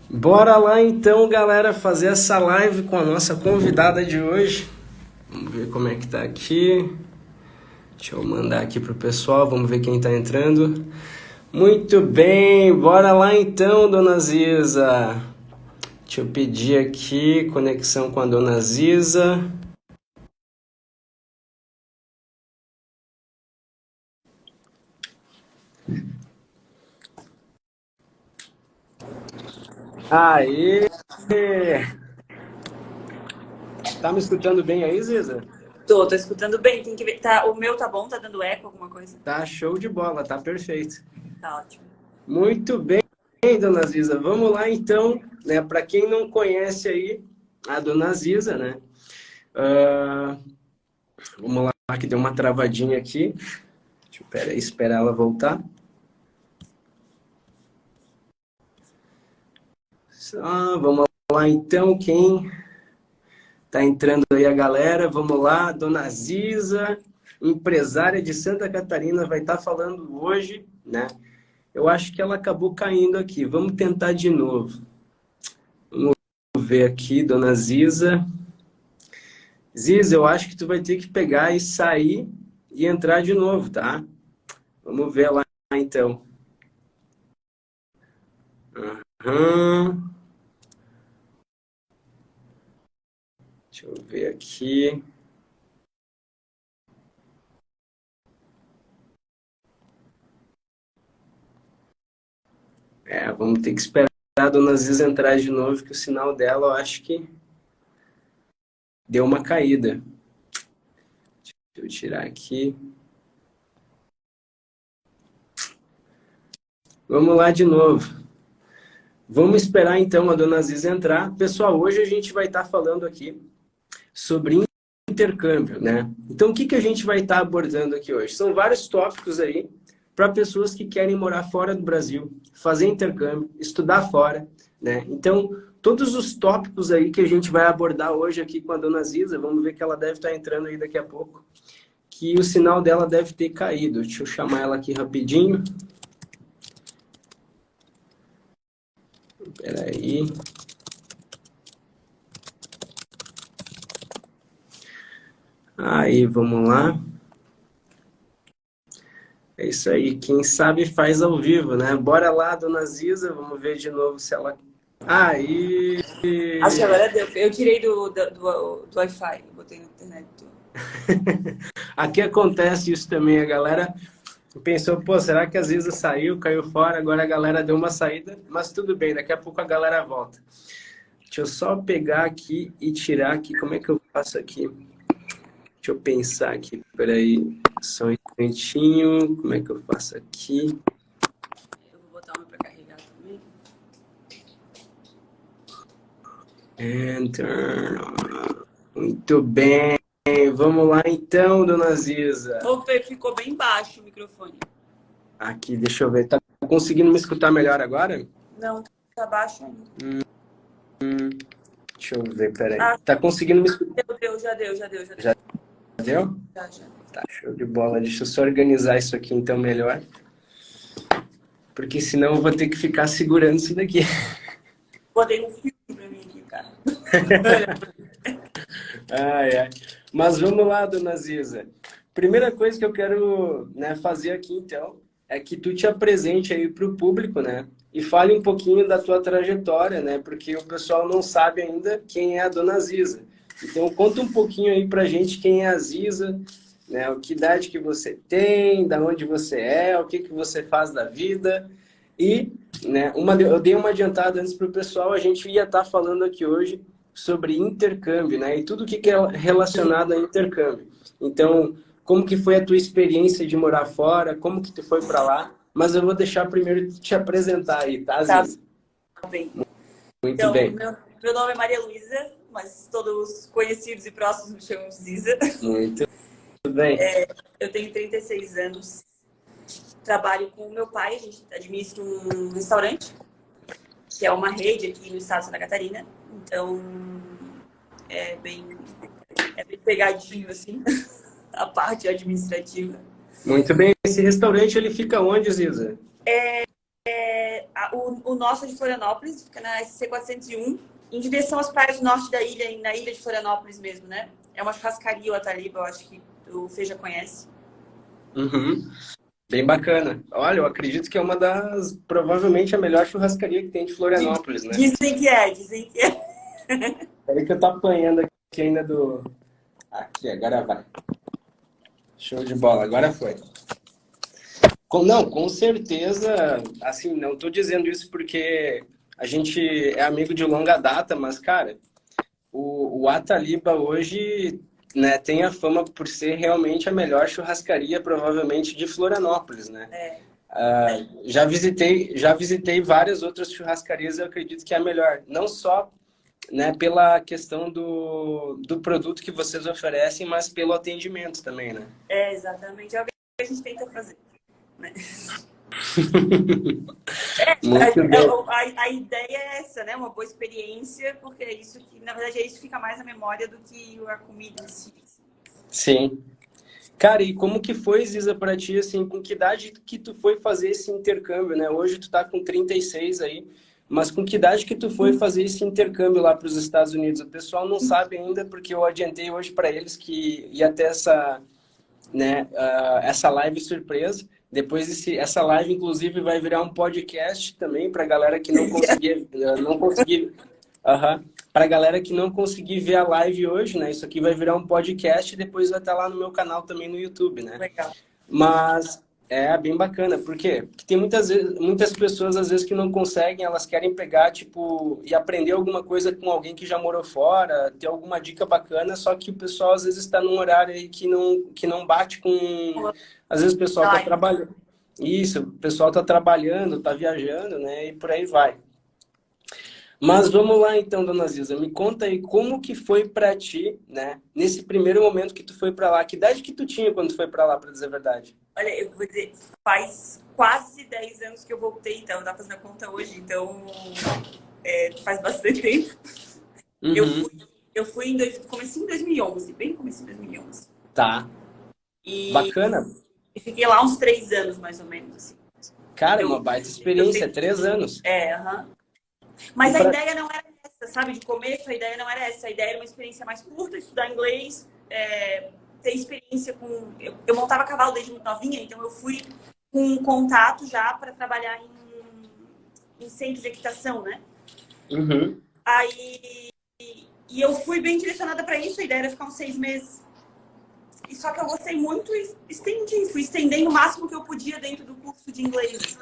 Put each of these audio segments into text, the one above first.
Bora lá então, galera, fazer essa live com a nossa convidada de hoje. Vamos ver como é que tá aqui. Deixa eu mandar aqui pro pessoal, vamos ver quem tá entrando. Muito bem, bora lá então, dona Ziza. Deixa eu pedir aqui conexão com a dona Ziza. Aê! Tá me escutando bem aí, Ziza? Tô escutando bem, tem que ver. Tá, o meu tá bom? Tá dando eco, alguma coisa? Tá show de bola, tá perfeito. Tá ótimo. Muito bem, dona Ziza. Vamos lá então, né? Para quem não conhece aí a dona Ziza, né? Vamos lá, que deu uma travadinha aqui. Deixa eu esperar ela voltar. Vamos lá então, quem tá entrando aí a galera, vamos lá, dona Ziza, empresária de Santa Catarina, vai estar falando hoje, né? Eu acho que ela acabou caindo aqui. Vamos tentar de novo. Vamos ver aqui, dona Ziza. Ziza, eu acho que tu vai ter que pegar e sair e entrar de novo, tá? Vamos ver lá então. Uhum. Deixa eu ver aqui. Vamos ter que esperar a dona Ziza entrar de novo, que o sinal dela eu acho que deu uma caída. Deixa eu tirar aqui. Vamos lá de novo. Vamos esperar então a dona Ziza entrar. Pessoal, hoje a gente vai estar falando aqui sobre intercâmbio, né? Então, o que a gente vai estar abordando aqui hoje? São vários tópicos aí para pessoas que querem morar fora do Brasil, fazer intercâmbio, estudar fora, né? Então, todos os tópicos aí que a gente vai abordar hoje aqui com a dona Ziza, vamos ver que ela deve estar entrando aí daqui a pouco, que o sinal dela deve ter caído. Deixa eu chamar ela aqui rapidinho. Espera aí. Aí, vamos lá. É isso aí, quem sabe faz ao vivo, né? Bora lá, dona Ziza, vamos ver de novo se ela... Aí! Acho que agora deu. Eu tirei do Wi-Fi, eu botei na internet. Aqui acontece isso também, a galera pensou, pô, será que a Ziza saiu, caiu fora, agora a galera deu uma saída, mas tudo bem, daqui a pouco a galera volta. Deixa eu só pegar aqui e tirar aqui, como é que eu faço aqui? Deixa eu pensar aqui, peraí, só um instantinho, como é que eu faço aqui? Eu vou botar uma pra carregar também. Enter. Muito bem, vamos lá então, dona Ziza. Ficou bem baixo o microfone. Aqui, deixa eu ver, tá conseguindo me escutar melhor agora? Não, tá baixo ainda. Deixa eu ver, peraí. Tá conseguindo me escutar? Já deu. Já deu? Já. Tá, show de bola. Deixa eu só organizar isso aqui então melhor. Porque senão eu vou ter que ficar segurando isso daqui. Botei um filme pra mim aqui, cara. Ai. Mas vamos lá, dona Ziza. Primeira coisa que eu quero, né, fazer aqui então é que tu te apresente aí para o público, né? E fale um pouquinho da tua trajetória, né? Porque o pessoal não sabe ainda quem é a dona Ziza. Então conta um pouquinho aí pra gente quem é a Ziza, né? Que idade que você tem, da onde você é, o que você faz da vida. E, né, eu dei uma adiantada antes para o pessoal, a gente ia estar falando aqui hoje sobre intercâmbio, né? E tudo que é relacionado a intercâmbio. Então, como que foi a tua experiência de morar fora? Como que tu foi para lá? Mas eu vou deixar primeiro te apresentar aí, tá, Ziza? Tá bem. Muito Então, bem. meu nome é Maria Luísa, mas todos os conhecidos e próximos me chamam de Ziza. Muito bem. Eu tenho 36 anos, trabalho com o meu pai, a gente administra um restaurante, que é uma rede aqui no estado de Santa Catarina. Então, é bem pegadinho, assim, a parte administrativa. Muito bem. Esse restaurante, ele fica onde, Ziza? O nosso é de Florianópolis, fica na SC-401, em direção às praias do norte da ilha, na ilha de Florianópolis mesmo, né? É uma churrascaria, o Ataliba, eu acho que o Fê já conhece. Uhum. Bem bacana. Olha, eu acredito que é uma das, provavelmente a melhor churrascaria que tem de Florianópolis, né? Dizem que é, dizem que é. Peraí que eu tô apanhando aqui ainda do... Aqui, agora vai. Show de bola, agora foi. Não, com certeza, assim, não tô dizendo isso porque a gente é amigo de longa data, mas, cara, o Ataliba hoje, né, tem a fama por ser realmente a melhor churrascaria, provavelmente, de Florianópolis, né? É. Já visitei várias outras churrascarias, eu acredito que é a melhor. Não só, né, pela questão do produto que vocês oferecem, mas pelo atendimento também, né? É, exatamente. É o que a gente tenta fazer. Né? Muito bem. A ideia é essa, né? Uma boa experiência, porque é isso que, na verdade, é isso que fica mais na memória do que a comida em si. Sim. Cara, e como que foi, Ziza, pra ti, assim, com que idade que tu foi fazer esse intercâmbio, né? Hoje tu tá com 36 aí, mas com que idade que tu foi fazer esse intercâmbio lá para os Estados Unidos? O pessoal não sabe ainda, porque eu adiantei hoje para eles que ia ter essa, né, essa live surpresa. Depois essa live, inclusive, vai virar um podcast também para galera que não conseguir, para galera que não conseguir ver a live hoje, né? Isso aqui vai virar um podcast e depois vai estar lá no meu canal também no YouTube, né? Legal. Mas é bem bacana, por quê? Porque tem muitas pessoas, às vezes, que não conseguem, elas querem pegar, tipo, e aprender alguma coisa com alguém que já morou fora, ter alguma dica bacana, só que o pessoal, às vezes, está num horário aí que não bate com... Às vezes o pessoal está trabalhando. Isso, o pessoal está trabalhando, está viajando, né? E por aí vai. Mas vamos lá então, dona Ziza, me conta aí como que foi para ti, né? Nesse primeiro momento que tu foi para lá, que idade que tu tinha quando tu foi para lá, para dizer a verdade? Olha, eu vou dizer, faz quase 10 anos que eu voltei, então, eu tava fazendo a conta hoje, então faz bastante tempo. Uhum. Eu fui comecei em 2011, bem no começo de 2011. Tá. E Bacana. fiquei lá uns 3 anos, mais ou menos, assim. Cara, uma baita experiência, 3 anos. Mas a ideia não era essa, sabe? De começo, a ideia não era essa. A ideia era uma experiência mais curta, estudar inglês, ter experiência com... Eu montava cavalo desde muito novinha, então eu fui com um contato já para trabalhar em centro de equitação, né? Uhum. E eu fui bem direcionada para isso, a ideia era ficar uns 6 meses. E só que eu gostei muito e fui estendendo o máximo que eu podia dentro do curso de inglês.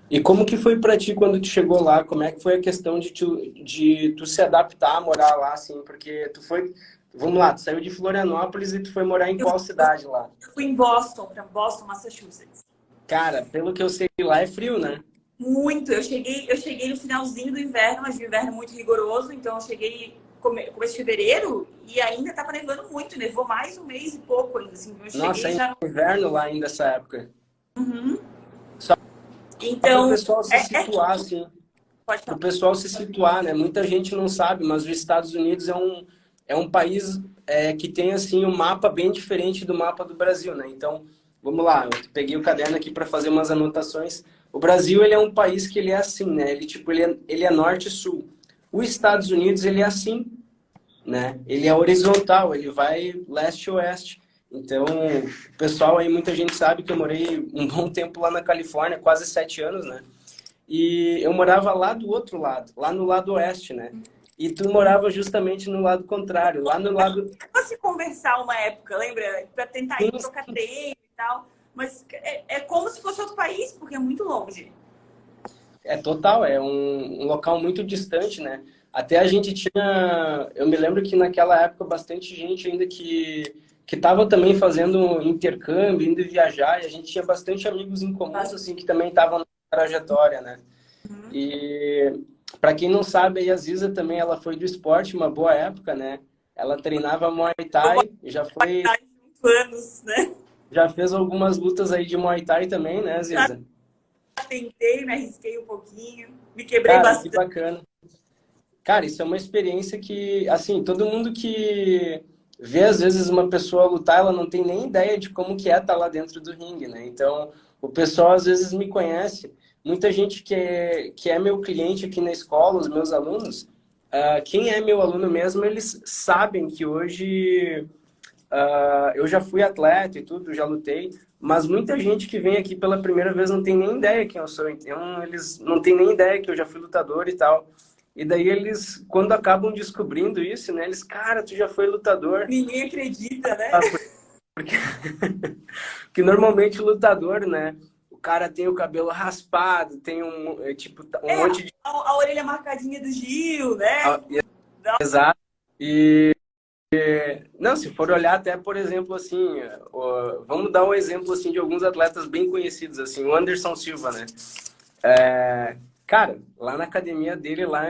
E como que foi para ti quando tu chegou lá? Como é que foi a questão de tu se adaptar a morar lá, assim? Porque tu foi... Vamos lá, tu saiu de Florianópolis e tu foi morar em qual cidade lá? Eu fui em Boston, para Boston, Massachusetts. Cara, pelo que eu sei, lá é frio, né? Muito. Eu cheguei no finalzinho do inverno, mas o inverno muito rigoroso. Então, eu cheguei começo de fevereiro e ainda estava nevando muito. Nevou mais um mês e pouco ainda. Assim. Eu Nossa, cheguei já no inverno lá ainda essa época. Uhum. Só então, para o pessoal se situar, assim. Pode Para o falar. pessoal se situar, né? Muita gente não sabe, mas os Estados Unidos é um país que tem, assim, um mapa bem diferente do mapa do Brasil, né? Então, vamos lá. Eu peguei o caderno aqui para fazer umas anotações. O Brasil, ele é um país que ele é assim, né? Ele é norte e sul. Os Estados Unidos, ele é assim, né? Ele é horizontal, ele vai leste e oeste. Então, o pessoal aí, muita gente sabe que eu morei um bom tempo lá na Califórnia, quase 7 anos, né? E eu morava lá do outro lado, lá no lado oeste, né? E tu morava justamente no lado contrário, lá no lado... Se conversar uma época, lembra? Para tentar ir trocar treino e tal. Mas é como se fosse outro país, porque é muito longe. É total, é um local muito distante, né? Até a gente tinha... Eu me lembro que naquela época bastante gente ainda que estava também fazendo intercâmbio, indo viajar, e a gente tinha bastante amigos em comuns, assim, que também estavam na trajetória, né? Uhum. E para quem não sabe, aí a Ziza também, ela foi do esporte uma boa época, né? Ela treinava Muay Thai, anos, né? Já fez algumas lutas aí de Muay Thai também, né, Ziza? Tentei, me arrisquei um pouquinho, me quebrei Cara, bastante. que bacana. Cara, isso é uma experiência que, assim, todo mundo que vê, às vezes, uma pessoa lutar, ela não tem nem ideia de como que é estar lá dentro do ringue, né? Então, o pessoal, às vezes, me conhece. muita gente que é meu cliente aqui na escola, os meus alunos, quem é meu aluno mesmo, eles sabem que hoje eu já fui atleta e tudo, já lutei, mas muita gente que vem aqui pela primeira vez não tem nem ideia quem eu sou, então eles não têm nem ideia que eu já fui lutador e tal. E daí eles, quando acabam descobrindo isso, né, eles, cara, tu já foi lutador. Ninguém acredita, né? Porque, porque normalmente o lutador, né, o cara tem o cabelo raspado, tem tipo, um monte de... A orelha marcadinha do Gil, né? Exato. E não, se for olhar até, por exemplo, assim, vamos dar um exemplo assim de alguns atletas bem conhecidos, assim, o Anderson Silva, né? Cara, lá na academia dele, lá,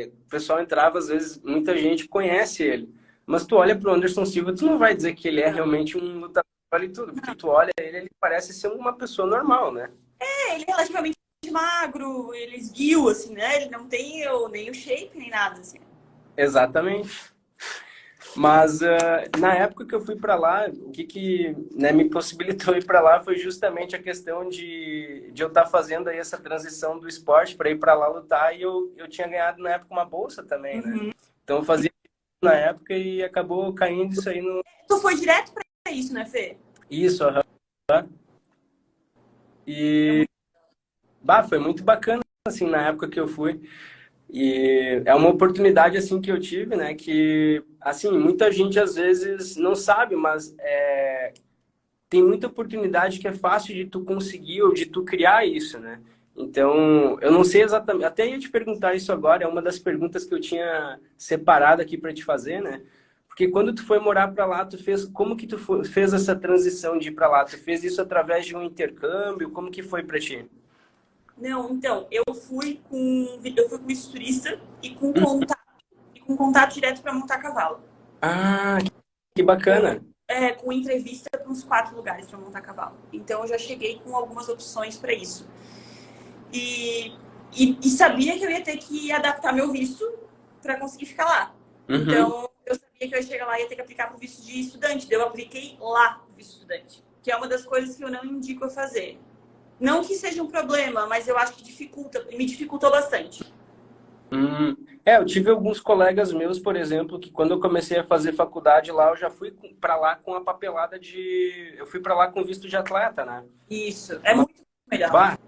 o pessoal entrava, às vezes, muita gente conhece ele. Mas tu olha pro Anderson Silva, tu não vai dizer que ele é realmente um lutador e tudo, porque tu olha ele, ele parece ser uma pessoa normal, né? Ele é relativamente magro, ele é esguio, assim, né? Ele não tem nem o shape, nem nada, assim. Exatamente. Mas na época que eu fui para lá, o que né, me possibilitou ir para lá foi justamente a questão de eu estar fazendo aí essa transição do esporte para ir para lá lutar, e eu tinha ganhado na época uma bolsa também, né? Então eu fazia na época e acabou caindo isso aí no... Tu foi direto para isso, né, Fê? Isso, aham. E bah, foi muito bacana assim na época que eu fui. E é uma oportunidade assim que eu tive, né? Que assim muita gente às vezes não sabe, mas tem muita oportunidade que é fácil de tu conseguir ou de tu criar isso, né? Então eu não sei exatamente. Até ia te perguntar isso agora. É uma das perguntas que eu tinha separado aqui para te fazer, né? Porque quando tu foi morar para lá, tu fez como que fez essa transição de ir para lá? Tu fez isso através de um intercâmbio? Como que foi para ti? Não, então, eu fui com visto turista e com contato direto para montar cavalo. Ah, que bacana. Com entrevista para uns 4 lugares para montar cavalo. Então, eu já cheguei com algumas opções para isso. E sabia que eu ia ter que adaptar meu visto para conseguir ficar lá. Uhum. Então, eu sabia que eu ia chegar lá e ia ter que aplicar para o visto de estudante. Daí eu apliquei lá o visto de estudante, que é uma das coisas que eu não indico a fazer. Não que seja um problema, mas eu acho que me dificultou bastante. Eu tive alguns colegas meus, por exemplo, que quando eu comecei a fazer faculdade lá, eu já fui para lá com a papelada de... Eu fui para lá com visto de atleta, né? Isso, é muito melhor. Bah,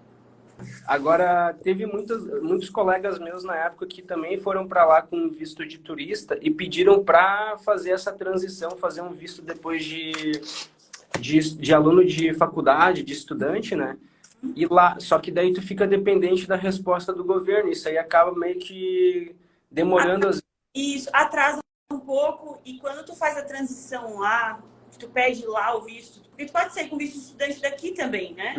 agora, teve muitos colegas meus na época que também foram para lá com visto de turista e pediram para fazer essa transição, fazer um visto depois de aluno de faculdade, de estudante, né? E lá, só que daí tu fica dependente da resposta do governo. Isso aí acaba meio que demorando as... Isso atrasa um pouco, e quando tu faz a transição lá, tu pede lá o visto, porque tu pode ser com visto de estudante daqui também, né?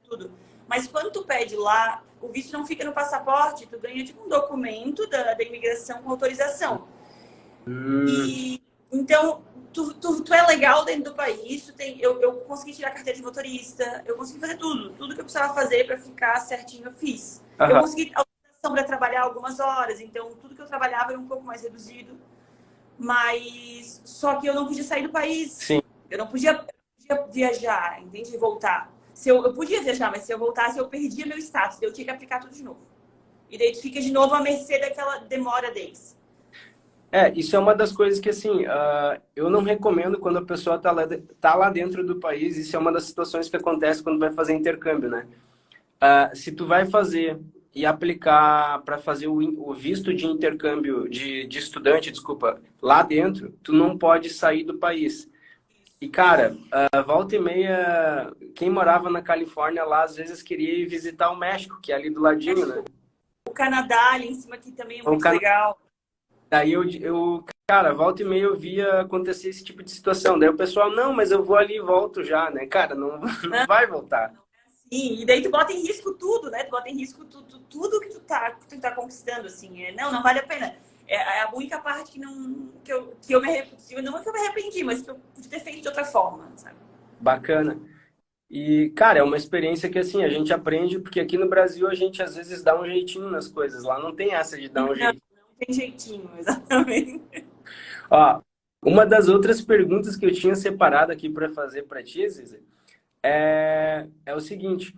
Tudo. Mas quando tu pede lá, o visto não fica no passaporte, tu ganha tipo um documento da imigração com autorização. E então tu é legal dentro do país, eu consegui tirar a carteira de motorista, eu consegui fazer tudo que eu precisava fazer para ficar certinho eu fiz. Eu consegui autorização para trabalhar algumas horas, então tudo que eu trabalhava era um pouco mais reduzido, mas só que eu não podia sair do país. Sim. Eu não podia viajar, entende? Voltar. Eu podia viajar, mas se eu voltasse eu perdia meu status, eu tinha que aplicar tudo de novo. E daí tu fica de novo à mercê daquela demora deles. Isso é uma das coisas que, assim, eu não recomendo quando a pessoa tá lá dentro do país. Isso é uma das situações que acontece quando vai fazer intercâmbio, né? Se tu vai fazer e aplicar para fazer o visto de intercâmbio de estudante, desculpa, lá dentro, tu não pode sair do país. E, cara, volta e meia, quem morava na Califórnia lá, às vezes queria ir visitar o México, que é ali do ladinho, né? O Canadá ali em cima aqui também é muito legal. Daí cara, volta e meia eu via acontecer esse tipo de situação. Daí o pessoal, não, mas eu vou ali e volto já, né? Cara, não vai voltar. Sim, e daí tu bota em risco tudo, né? Tu bota em risco tudo que tu tá conquistando, assim. Não vale a pena. É a única parte que eu me arrependi. Não é que eu me arrependi, mas que eu podia ter feito de outra forma, sabe? Bacana. E, cara, é uma experiência que, assim, a gente aprende, porque aqui no Brasil a gente às vezes dá um jeitinho nas coisas. Lá não tem essa de dar um jeitinho. Não tem jeitinho, exatamente. Ó, uma das outras perguntas que eu tinha separado aqui para fazer para ti, Zizi, é o seguinte.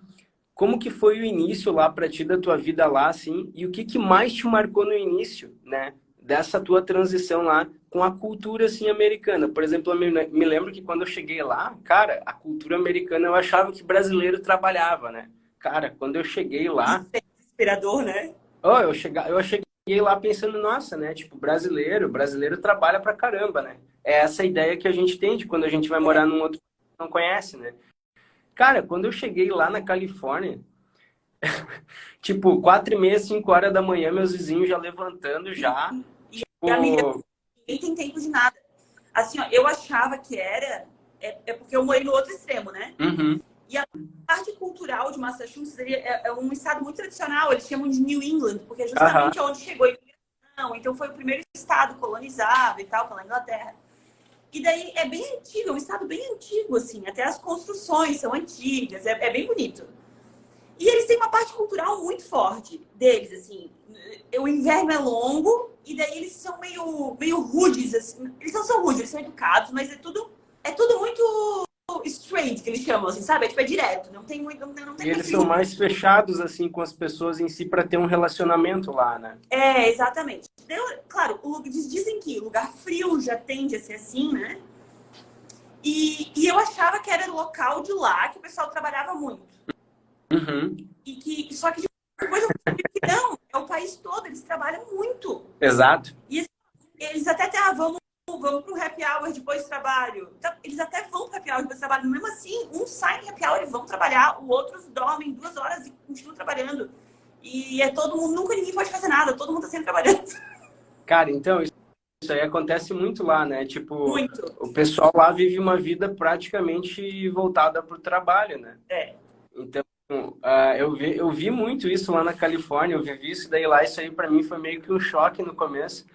como que foi o início lá para ti da tua vida lá, assim, e o que que mais te marcou no início, né, dessa tua transição lá com a cultura, assim, americana? Por exemplo, eu me lembro que quando eu cheguei lá, cara, a cultura americana eu achava que brasileiro trabalhava, né? Cara, quando eu cheguei lá, Isso é inspirador, né? oh, eu cheguei lá pensando, nossa, né, tipo, brasileiro trabalha pra caramba, né? É essa ideia que a gente tem de quando a gente vai morar num outro país que não conhece, né? Cara, quando eu cheguei lá na Califórnia, tipo, 4h30, 5 horas da manhã, meus vizinhos já levantando já. E a milhão, Tipo, ninguém tem tempo de nada. Assim, ó, eu achava que é porque eu morei no outro extremo, né? uhum, E a parte cultural de Massachusetts é um estado muito tradicional, eles chamam de New England, porque é aham, justamente onde chegou a imigração. Então foi o primeiro estado colonizado e tal, pela Inglaterra. E daí é bem antigo, é um estado bem antigo, assim, até as construções são antigas, é bem bonito. E eles têm uma parte cultural muito forte deles, assim. O inverno é longo e daí eles são meio rudes, assim. Eles não são rudes, eles são educados, mas é tudo muito straight, que eles chamam, assim, sabe? É direto, não tem muito, não e tem eles muito são mais fechados, assim, com as pessoas em si para ter um relacionamento lá, né? exatamente. Claro, dizem que o lugar frio já tende a ser assim, né? E eu achava que era o local de lá que o pessoal trabalhava muito. Uhum, Só que depois eu percebi que não, é o país todo, eles trabalham muito. exato. E assim, eles até vamos pro happy hour depois do trabalho. Então, eles até vão pro happy hour depois do trabalho. Mesmo assim, um sai no happy hour e vão trabalhar, os outros dormem 2 horas e continuam trabalhando. E é todo mundo, nunca ninguém pode fazer nada, todo mundo tá sempre trabalhando. Cara, então, isso aí acontece muito lá, né? Tipo, Muito. o pessoal lá vive uma vida praticamente voltada pro trabalho, né? É. Então, eu vi muito isso lá na Califórnia, eu vivi isso daí lá, isso aí para mim foi meio que um choque no começo.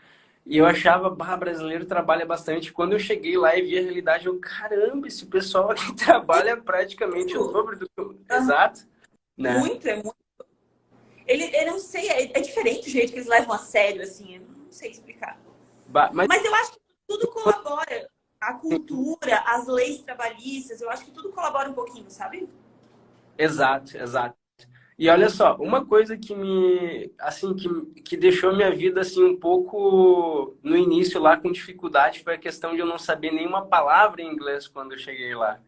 E eu achava, bah, brasileiro trabalha bastante. Quando eu cheguei lá e vi a realidade, eu, caramba, esse pessoal aqui trabalha praticamente o dobro do que Exato, né? Muito, é muito. Eu não sei, é diferente o jeito que eles levam a sério, assim, eu não sei explicar. Mas, Mas eu acho que tudo colabora. A cultura, as leis trabalhistas, eu acho que tudo colabora um pouquinho, sabe? exato, exato. E olha só, uma coisa que me, assim, que deixou minha vida, assim, um pouco no início lá com dificuldade foi a questão de eu não saber nenhuma palavra em inglês quando eu cheguei lá,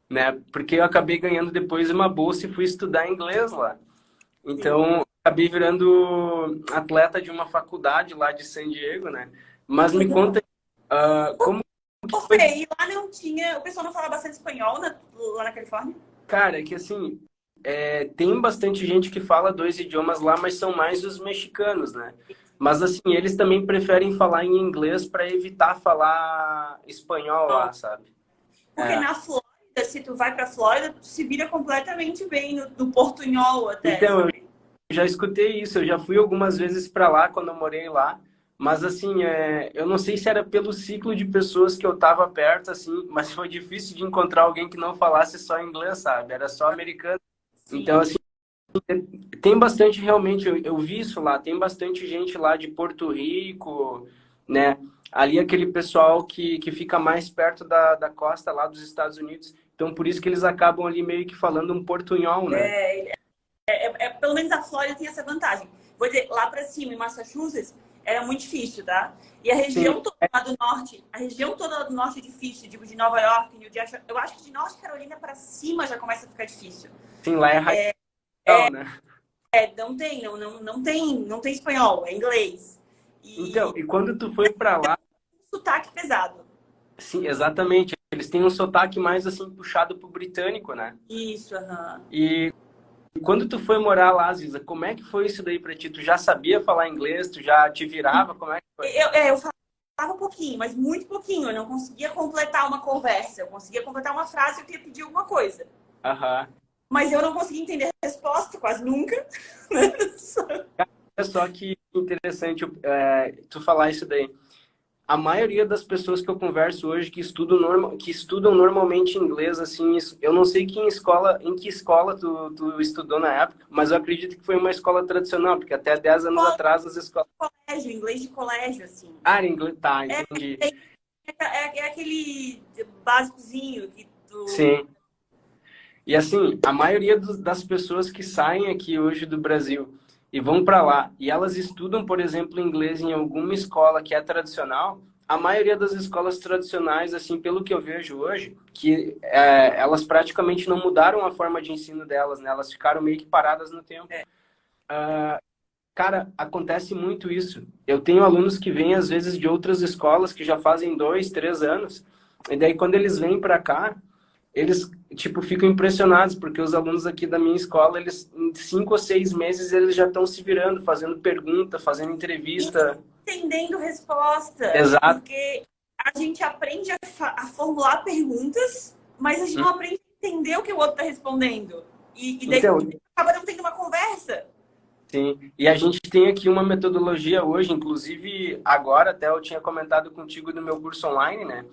né? Porque eu acabei ganhando depois uma bolsa e fui estudar inglês lá. Sim. Então, acabei virando atleta de uma faculdade lá de San Diego, né? Mas me conta, como que Ô, foi? Fê, e lá não tinha. O pessoal não fala bastante espanhol lá na Califórnia? Cara, é que assim, tem bastante gente que fala dois idiomas lá, mas são mais os mexicanos, né? Mas assim, eles também preferem falar em inglês para evitar falar espanhol Não. lá, sabe? Porque É. na Flórida, se tu vai pra Flórida, tu se vira completamente bem no portunhol até, Então, eu sabe? já escutei isso, eu já fui algumas vezes para lá quando eu morei lá, mas assim, eu não sei se era pelo ciclo de pessoas que eu tava perto, assim, mas foi difícil de encontrar alguém que não falasse só inglês, sabe? Era só americano. Então, Sim. assim, tem bastante, realmente, eu vi isso lá, tem bastante gente lá de Porto Rico, né? Ali aquele pessoal que fica mais perto da costa lá dos Estados Unidos. Então, por isso que eles acabam ali meio que falando um portunhol, né? Pelo menos a Flórida tem essa vantagem. Vou dizer, lá pra cima, em Massachusetts, era muito difícil, tá? E a Sim, região toda lá do norte, a região toda lá do norte é difícil, tipo de Nova York, New Jersey. Eu acho que de Norte Carolina pra cima já começa a ficar difícil. sim, lá é radical, né? Não tem espanhol, é inglês. Então, E e quando tu foi pra lá, um sotaque pesado. sim, exatamente, eles têm um sotaque mais assim puxado pro britânico, né? Isso, aham. E quando tu foi morar lá, Ziza, como é que foi isso daí pra ti? Tu já sabia falar inglês? Tu já te virava? Como é que foi? Eu falava um pouquinho, mas muito pouquinho. Eu não conseguia completar uma conversa. Eu conseguia completar uma frase e eu queria pedir alguma coisa. Aham. Mas eu não conseguia entender a resposta, quase nunca. Olha só que interessante tu falar isso daí. A maioria das pessoas que eu converso hoje que estudam normalmente inglês, assim, eu não sei em que escola tu estudou na época, mas eu acredito que foi uma escola tradicional, porque até 10 anos atrás as escolas. Colégio, inglês de colégio, assim. Ah, era inglês, tá, É, entendi. é aquele básicozinho que tu. Sim. E assim, a maioria das pessoas que saem aqui hoje do Brasil e vão para lá, e elas estudam, por exemplo, inglês em alguma escola que é tradicional, a maioria das escolas tradicionais, assim, pelo que eu vejo hoje, que elas praticamente não mudaram a forma de ensino delas, né? Elas ficaram meio que paradas no tempo. Cara, acontece muito isso. Eu tenho alunos que vêm, às vezes, de outras escolas que já fazem 2, 3 anos, e daí quando eles vêm para cá, eles, tipo, ficam impressionados, porque os alunos aqui da minha escola, eles, em 5 ou 6 meses, eles já estão se virando, fazendo pergunta, fazendo entrevista. Entendendo respostas, Exato. porque a gente aprende a formular perguntas, mas a gente não aprende a entender o que o outro está respondendo. E daí Então, acaba não tendo uma conversa. sim. E a gente tem aqui uma metodologia hoje, inclusive agora, até eu tinha comentado contigo no meu curso online, né?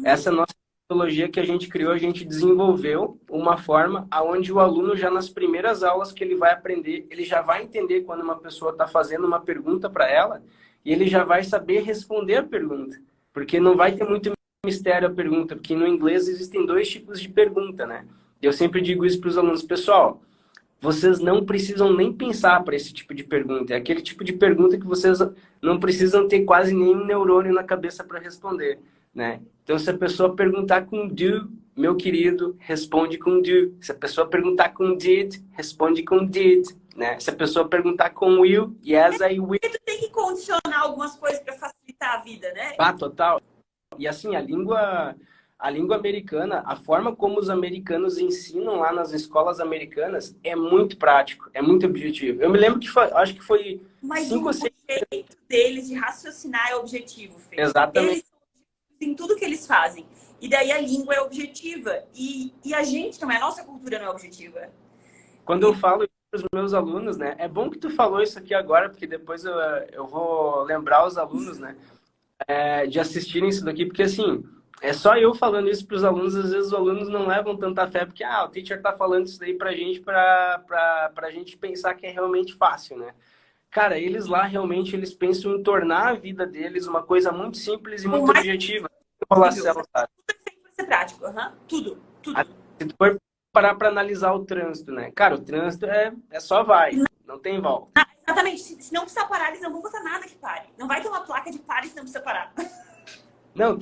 Essa nossa metodologia que a gente criou, a gente desenvolveu uma forma aonde o aluno já nas primeiras aulas que ele vai aprender, ele já vai entender quando uma pessoa está fazendo uma pergunta para ela e ele já vai saber responder a pergunta, porque não vai ter muito mistério a pergunta, porque no inglês existem 2 tipos de pergunta, né? Eu sempre digo isso para os alunos, pessoal, vocês não precisam nem pensar para esse tipo de pergunta. É aquele tipo de pergunta que vocês não precisam ter quase nenhum neurônio na cabeça para responder, né? Então, se a pessoa perguntar com do, meu querido, responde com do. Se a pessoa perguntar com did, responde com did, né? Se a pessoa perguntar com will, yes, I will. Tu tem que condicionar algumas coisas para facilitar a vida, né? Ah, total. E assim, a língua americana, a forma como os americanos ensinam lá nas escolas americanas é muito prático, é muito objetivo. Eu me lembro que acho que foi Mas 5 o ou 6. jeito deles de raciocinar é objetivo, Fê. Exatamente. Eles são objetivos em tudo que eles fazem. E daí a língua é objetiva. E a gente não é, a nossa cultura não é objetiva. Quando eu falo para os meus alunos, né? É bom que tu falou isso aqui agora, porque depois eu vou lembrar os alunos, né? De assistirem isso daqui, porque assim, é só eu falando isso para os alunos, às vezes os alunos não levam tanta fé, porque o teacher tá falando isso daí pra gente, pra gente pensar que é realmente fácil, né? Cara, eles lá realmente eles pensam em tornar a vida deles uma coisa muito simples e O muito mais objetiva. possível. Enrolação, sabe? Tudo é feito para ser prático. Tudo, tudo. Se tu for parar para analisar o trânsito, né? Cara, o trânsito é só vai, não tem volta. Exatamente. Se não precisa parar, eles não vão botar nada que pare. Não vai ter uma placa de pare se não precisa parar. Não,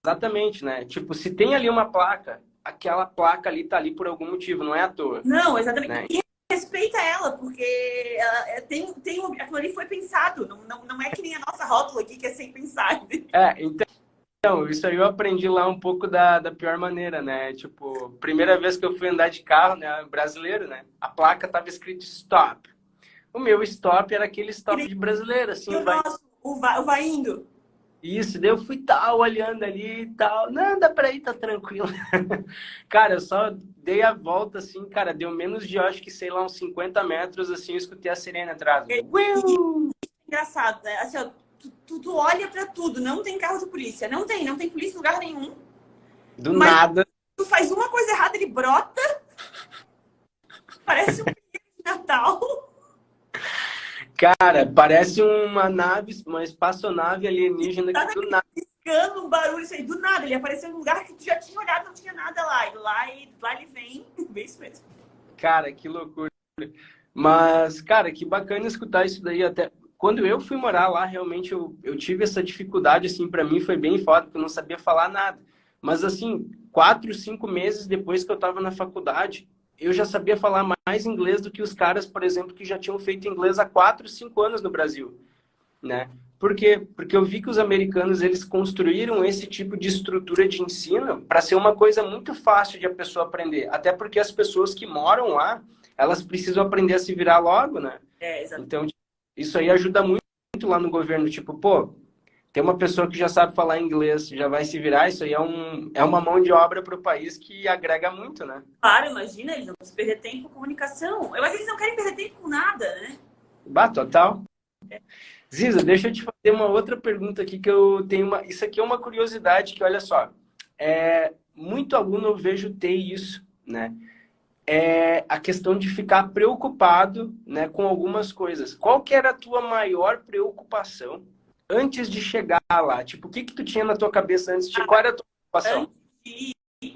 exatamente, né? Tipo, se tem ali uma placa, aquela placa ali tá ali por algum motivo, não é à toa. Não, exatamente. Né? E respeita ela, porque ela aquilo ali foi pensado. Não é que nem a nossa rótula aqui, que é sem pensar. Então, isso aí eu aprendi lá um pouco da pior maneira, né? Tipo, primeira vez que eu fui andar de carro, né? Brasileiro, né? A placa tava escrito stop. O meu stop era aquele stop de brasileiro, assim. E o nosso, o vai indo. Isso, daí eu fui olhando ali e tal. Não, dá pra ir, tá tranquilo. Cara, eu só dei a volta, assim, cara, deu menos de, eu acho que, sei lá, uns 50 metros, assim, eu escutei a sirene atrás. Engraçado, né? Assim, ó, tu olha pra tudo, não tem carro de polícia. Não tem polícia em lugar nenhum. Do nada. Tu faz uma coisa errada, ele brota. Parece um filho de Natal. Cara, parece uma nave, uma espaçonave alienígena que do nada. Piscando um barulho, isso aí, do nada. Ele apareceu em um lugar que tu já tinha olhado, não tinha nada lá. E lá ele vem, bem isso mesmo. Cara, que loucura. Mas, cara, que bacana escutar isso daí. Até quando eu fui morar lá, realmente eu tive essa dificuldade, assim, pra mim foi bem foda, porque eu não sabia falar nada. Mas, assim, 4, 5 meses depois que eu tava na faculdade, eu já sabia falar mais inglês do que os caras, por exemplo, que já tinham feito inglês há 4, 5 anos no Brasil, né? Por quê? Porque eu vi que os americanos, eles construíram esse tipo de estrutura de ensino para ser uma coisa muito fácil de a pessoa aprender. Até porque as pessoas que moram lá, elas precisam aprender a se virar logo, né? Exatamente. Então, isso aí ajuda muito lá no governo. Tipo, pô, tem uma pessoa que já sabe falar inglês, já vai se virar, isso aí é uma mão de obra para o país que agrega muito, né? Claro, imagina, eles não vão perder tempo com comunicação. Eu acho que eles não querem perder tempo com nada, né? Total. Ziza, deixa eu te fazer uma outra pergunta aqui que eu tenho Isso aqui é uma curiosidade que, olha só, muito aluno eu vejo ter isso, né? É a questão de ficar preocupado, né, com algumas coisas. Qual que era a tua maior preocupação antes de chegar lá? Tipo, o que tu tinha na tua cabeça antes de... Qual era a tua preocupação?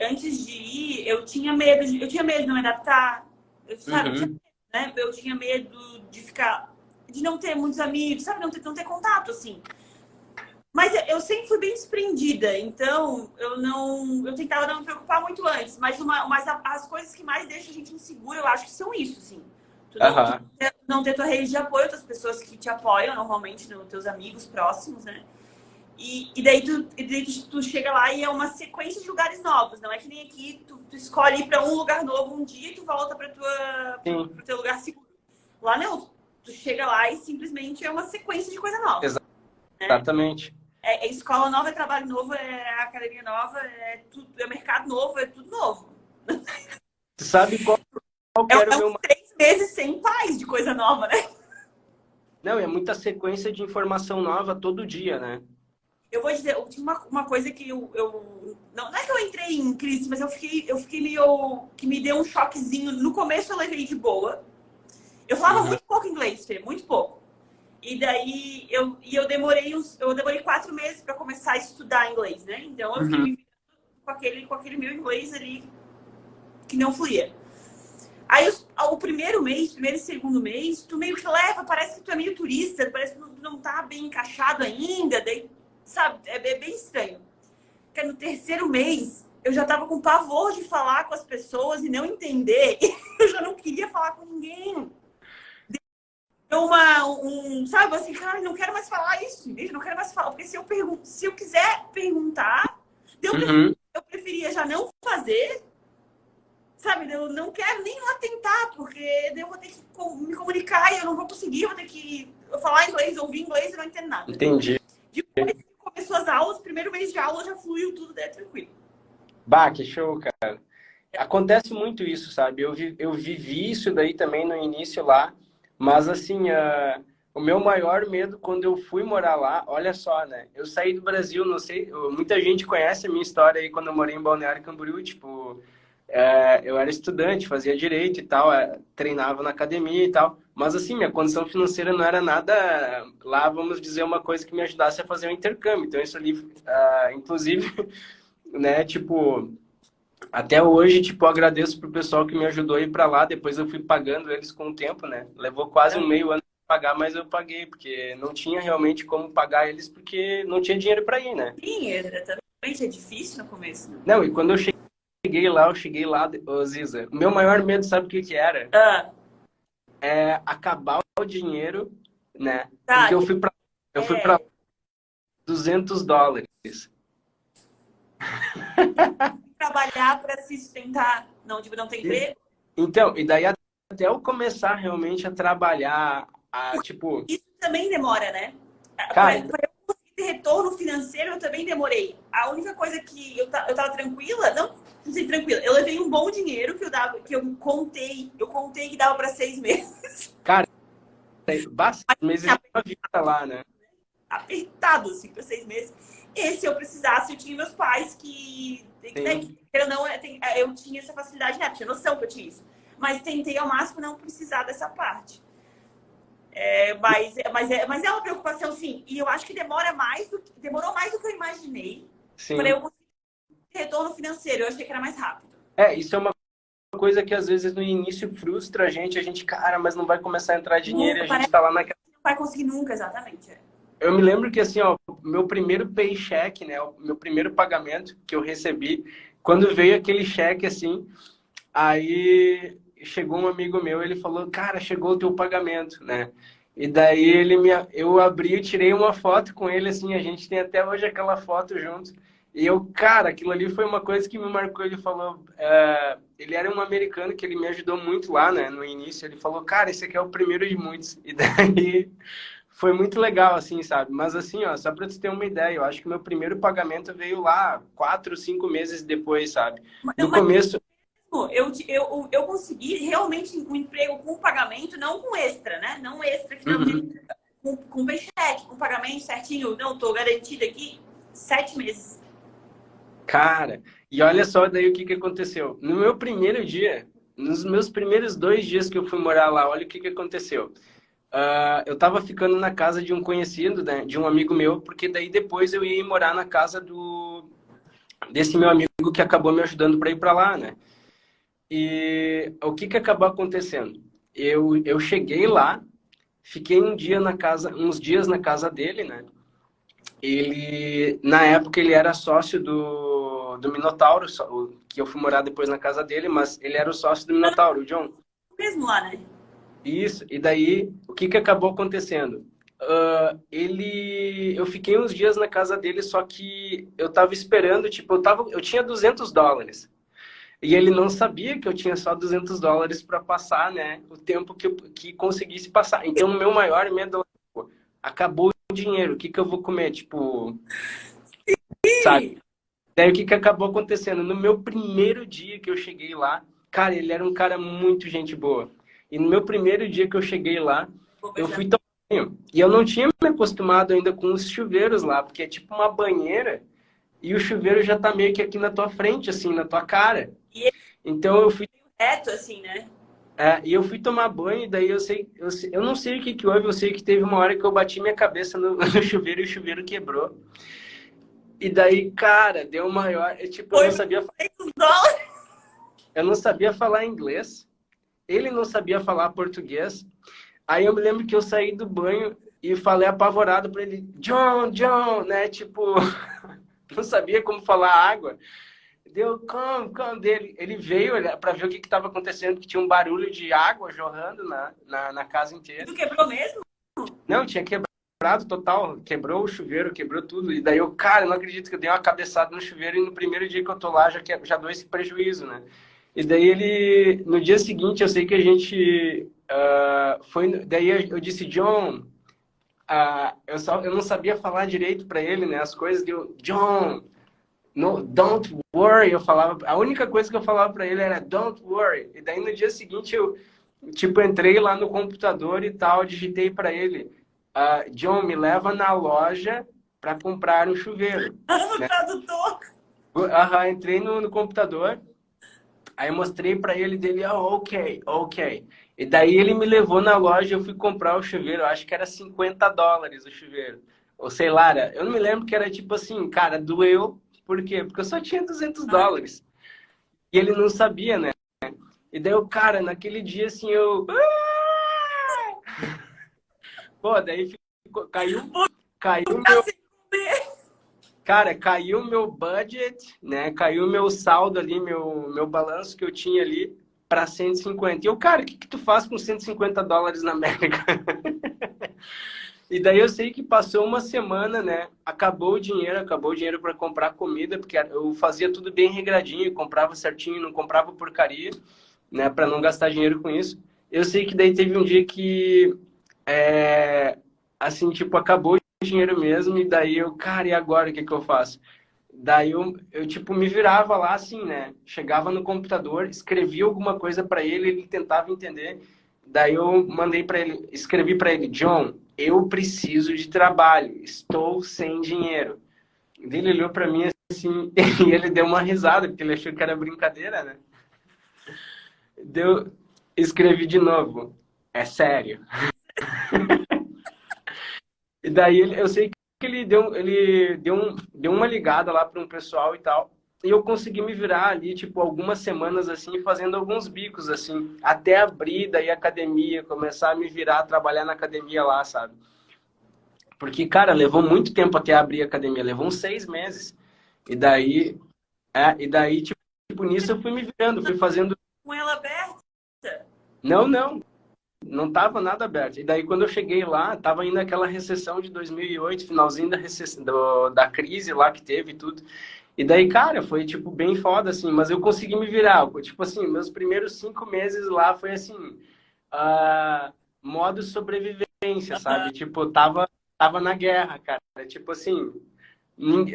Antes de ir, eu tinha medo de não me adaptar. Sabe, Uhum. eu tinha medo de ficar, de não ter muitos amigos, sabe, não ter contato, assim. Mas eu sempre fui bem desprendida, então eu tentava não me preocupar muito antes. Mas as coisas que mais deixam a gente insegura, eu acho que são isso, assim. Tu Aham. não ter tua rede de apoio, outras pessoas que te apoiam normalmente, teus amigos próximos, né? E daí tu chega lá e é uma sequência de lugares novos. Não é que nem aqui, tu escolhe ir para um lugar novo um dia e tu volta para Sim, pro teu lugar seguro. Lá não, tu chega lá e simplesmente é uma sequência de coisa nova. Né? exatamente. É escola nova, é trabalho novo, é academia nova, é tudo, é mercado novo, é tudo novo. Tu sabe qual que era o É uns meu... 3 meses sem paz de coisa nova, né? Não, é muita sequência de informação nova todo dia, né? Eu vou dizer, tinha uma coisa que não é que eu entrei em crise, mas eu fiquei meio. Que me deu um choquezinho. No começo eu levei de boa. Eu falava Uhum. muito pouco inglês, Fê, muito pouco. E daí eu demorei 4 meses para começar a estudar inglês, né? Então eu fiquei Uhum. me virando com aquele meu inglês ali que não fluía. Aí o primeiro mês, primeiro e segundo mês, tu meio que leva, parece que tu é meio turista, parece que tu não tá bem encaixado ainda, daí, sabe, é bem estranho. Porque no terceiro mês, eu já tava com pavor de falar com as pessoas e não entender, eu já não queria falar com ninguém. Deu sabe, assim, cara, não quero mais falar isso, não quero mais falar, porque se eu quiser perguntar, Uhum. eu preferia já não fazer. Sabe, eu não quero nem lá tentar, porque eu vou ter que me comunicar e eu não vou conseguir, eu vou ter que falar inglês, ouvir inglês e não entendo nada. Entendi. Depois que começou as aulas, primeiro mês de aula já fluiu tudo, daí é tranquilo. Bah, que show, cara. Acontece muito isso, sabe? Eu vivi isso daí também no início lá, mas assim, o meu maior medo quando eu fui morar lá, olha só, né? Eu saí do Brasil, não sei, muita gente conhece a minha história aí quando eu morei em Balneário Camboriú, tipo, eu era estudante, fazia direito e tal, treinava na academia e tal, mas assim, minha condição financeira não era nada lá, vamos dizer, uma coisa que me ajudasse a fazer um intercâmbio. Então isso ali, inclusive, né, tipo, até hoje, tipo, eu agradeço pro pessoal que me ajudou a ir para lá. Depois eu fui pagando eles com o tempo, né? Levou quase um meio ano para pagar, mas eu paguei, porque não tinha realmente como pagar eles, porque não tinha dinheiro para ir, né? Sim, exatamente, é difícil no começo, né? Não, e quando eu cheguei lá, ô Ziza, o meu maior medo, sabe o que que era? Ah, É acabar o dinheiro, né? Porque tá, eu fui para é, US$ 200. trabalhar para se sustentar, não, tipo, não tem emprego. Então, e daí até eu começar realmente a trabalhar, tipo, Isso também demora, né? Para cara, eu conseguir ter retorno financeiro, eu também demorei. A única coisa que eu tava tranquila, não sei, tranquila, eu levei um bom dinheiro que eu contei que dava para 6 meses. cara, bastante meses Mas de uma vida lá, né? apertado, assim, para 6 meses. E se eu precisasse, eu tinha meus pais né, Sim. eu não, eu tinha essa facilidade, né? Tinha noção que eu tinha isso. Mas tentei ao máximo não precisar dessa parte. Mas é uma preocupação, sim. E eu acho que demorou mais do que eu imaginei para Sim. eu conseguir retorno financeiro. Eu achei que era mais rápido. Isso é uma coisa que às vezes no início frustra a gente, cara, mas não vai começar a entrar dinheiro e Nunca, a gente parece tá lá naquela. que não vai conseguir nunca, exatamente. Eu me lembro que assim, ó, meu primeiro paycheck, né, o meu primeiro pagamento que eu recebi, quando veio aquele cheque assim, aí chegou um amigo meu, ele falou, cara, chegou o teu pagamento, né? E daí eu abri e tirei uma foto com ele, assim, a gente tem até hoje aquela foto junto. E eu, cara, aquilo ali foi uma coisa que me marcou. Ele falou, ele era um americano que ele me ajudou muito lá, né, no início. Ele falou, cara, esse aqui é o primeiro de muitos. E daí foi muito legal, assim, sabe? Mas assim, ó, só pra tu ter uma ideia, eu acho que meu primeiro pagamento veio lá 4, 5 meses depois, sabe? No Mas começo, eu consegui realmente um emprego com pagamento, não com extra, né? Não extra que normalmente uhum. com paycheck, com pagamento certinho. Não, tô garantida aqui 7 meses. Cara, e olha só daí o que que aconteceu. No meu primeiro dia, nos meus primeiros 2 dias que eu fui morar lá, olha o que que aconteceu. Eu tava ficando na casa de um conhecido, né, de um amigo meu, porque daí depois eu ia ir morar na casa desse meu amigo que acabou me ajudando para ir para lá, né? E o que que acabou acontecendo? Eu cheguei lá, fiquei uns dias na casa dele, né? Ele, na época, ele era sócio do Minotauro, que eu fui morar depois na casa dele, mas ele era o sócio do Minotauro, o John. Mesmo lá, né? Isso, e daí, o que que acabou acontecendo? Eu fiquei uns dias na casa dele, só que eu tava esperando, tipo, eu tinha US$ 200. E ele não sabia que eu tinha só US$ 200 para passar, né? O tempo que conseguisse passar. Então, o meu maior medo é, pô, acabou o dinheiro, o que que eu vou comer? Tipo, sabe? Daí, o que que acabou acontecendo? No meu primeiro dia que eu cheguei lá, cara, ele era um cara muito gente boa. E no meu primeiro dia que eu cheguei lá, eu fui tomar banho. E eu não tinha me acostumado ainda com os chuveiros lá, porque é tipo uma banheira e o chuveiro já tá meio que aqui na tua frente, assim, na tua cara. E ele Então, eu fui reto, assim, né? e eu fui tomar banho, e daí eu não sei o que que houve, eu sei que teve uma hora que eu bati minha cabeça no, no chuveiro e o chuveiro quebrou. E daí, cara, deu maior. Tipo, Foi US$ 200. eu não sabia falar inglês, ele não sabia falar português. Aí eu me lembro que eu saí do banho e falei apavorado pra ele, John, John, né? Tipo, não sabia como falar água. Deu, come dele. Ele veio para ver o que estava acontecendo, que tinha um barulho de água jorrando na casa E inteira. tu quebrou mesmo? Não, tinha quebrado total, quebrou o chuveiro, quebrou tudo. E daí eu, cara, eu não acredito que eu dei uma cabeçada no chuveiro e no primeiro dia que eu tô lá já dou esse prejuízo, né? E daí ele, no dia seguinte, eu sei que a gente foi, daí eu disse, John, eu não sabia falar direito para ele, né? As coisas, deu, John, no, don't worry, eu falava, a única coisa que eu falava para ele era don't worry. E daí no dia seguinte eu, tipo, entrei lá no computador e tal, digitei para ele, John, me leva na loja para comprar um chuveiro. No Né? tradutor. Entrei no computador, aí mostrei para ele dele, ok, ok. E daí ele me levou na loja, eu fui comprar o chuveiro, eu acho que era US$ 50 o chuveiro. Ou sei lá, eu não me lembro que era tipo assim, cara, doeu. Por quê? Porque eu só tinha US$ 200. E ele não sabia, né? E daí o cara, naquele dia assim, eu. Pô, daí caiu Tá meu. sem comer. Cara, caiu o meu budget, né? Caiu o meu saldo ali, meu balanço que eu tinha ali para 150. E eu, cara, o que que tu faz com US$ 150 na América? E daí eu sei que passou uma semana, né? Acabou o dinheiro para comprar comida, porque eu fazia tudo bem regradinho, comprava certinho, não comprava porcaria, né? Para não gastar dinheiro com isso. Eu sei que daí teve um dia que, assim, tipo, acabou o dinheiro mesmo, e daí eu, cara, e agora o que que eu faço? Daí eu tipo, me virava lá assim, né? Chegava no computador, escrevia alguma coisa para ele, ele tentava entender. Daí eu mandei para ele, escrevi para ele, John, eu preciso de trabalho, estou sem dinheiro. Ele olhou para mim assim, e ele deu uma risada, porque ele achou que era brincadeira, né? Deu, escrevi de novo, é sério. E daí eu sei que deu uma ligada lá para um pessoal e tal. E eu consegui me virar ali, tipo, algumas semanas assim, fazendo alguns bicos assim, até abrir daí a academia, começar a me virar, trabalhar na academia lá, sabe? Porque, cara, levou muito tempo até abrir a academia, levou uns 6 meses. E daí, tipo, nisso eu fui me virando, fui fazendo. Com ela aberta. Não, não, não tava nada aberto. E daí, quando eu cheguei lá, tava ainda aquela recessão de 2008, finalzinho da recessão, da crise lá que teve e tudo. E daí, cara, foi, tipo, bem foda, assim, mas eu consegui me virar. Tipo assim, meus primeiros 5 meses lá foi, assim, modo sobrevivência, sabe? Tipo, tava na guerra, cara. Tipo assim,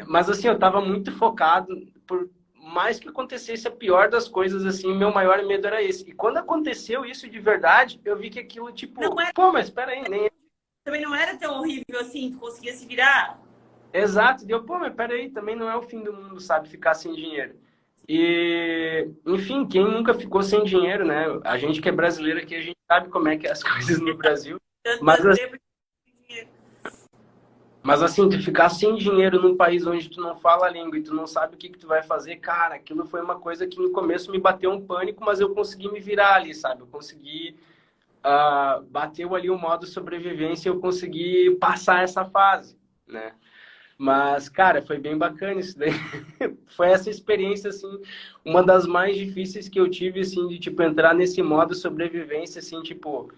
mas assim, eu tava muito focado, por mais que acontecesse a pior das coisas, assim, meu maior medo era esse. E quando aconteceu isso de verdade, eu vi que aquilo, tipo, Não era, pô, mas espera aí, nem também não era tão horrível assim, tu conseguia se virar. exato, deu, pô, mas peraí, também não é o fim do mundo, sabe, ficar sem dinheiro. E, enfim, quem nunca ficou sem dinheiro, né? A gente que é brasileiro aqui, a gente sabe como é que é as coisas no Brasil. Mas, Tanto tempo sem dinheiro. Mas assim, tu ficar sem dinheiro num país onde tu não fala a língua e tu não sabe o que que tu vai fazer, cara, aquilo foi uma coisa que no começo me bateu um pânico, mas eu consegui me virar ali, sabe? Eu consegui, bateu ali o modo sobrevivência, eu consegui passar essa fase, né? Mas, cara, foi bem bacana isso daí. Foi essa experiência, assim, uma das mais difíceis que eu tive, assim, de, tipo, entrar nesse modo sobrevivência, assim, tipo,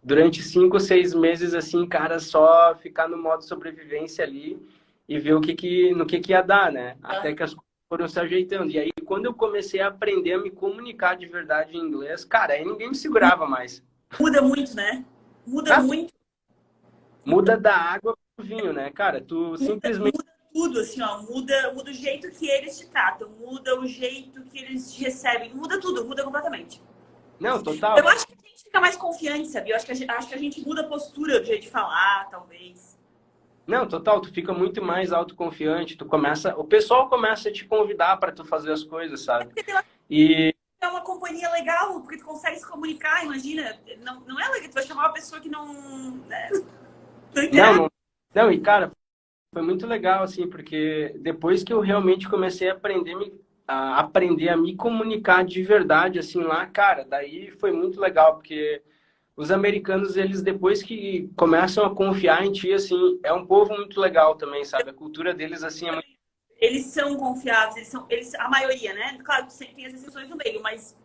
durante 5 ou 6 meses, assim, cara, só ficar no modo sobrevivência ali e ver no que ia dar, né? Até que as coisas foram se ajeitando. E aí, quando eu comecei a aprender a me comunicar de verdade em inglês, cara, aí ninguém me segurava mais. Muda muito, né? Muda Ah, muito. muda da água pro vinho, né, cara? Tu simplesmente... Muda tudo, assim, ó. Muda o jeito que eles te tratam, muda o jeito que eles te recebem, muda tudo, muda completamente. Não, total. Eu acho que a gente fica mais confiante, sabe? Eu acho que a gente muda a postura, do jeito de falar, talvez. Não, total, tu fica muito mais autoconfiante, tu começa, o pessoal começa a te convidar para tu fazer as coisas, sabe? E É uma companhia legal, porque tu consegue se comunicar, imagina. Não é legal, tu vai chamar uma pessoa que não, né? Não não, interage. não, e cara, foi muito legal assim, porque depois que eu realmente comecei a aprender a me comunicar de verdade assim lá, cara, daí foi muito legal, porque os americanos, eles depois que começam a confiar em ti assim, é um povo muito legal também, sabe? A cultura deles assim é muito... Eles são confiáveis, a maioria, né? Claro que sempre tem as exceções no meio, mas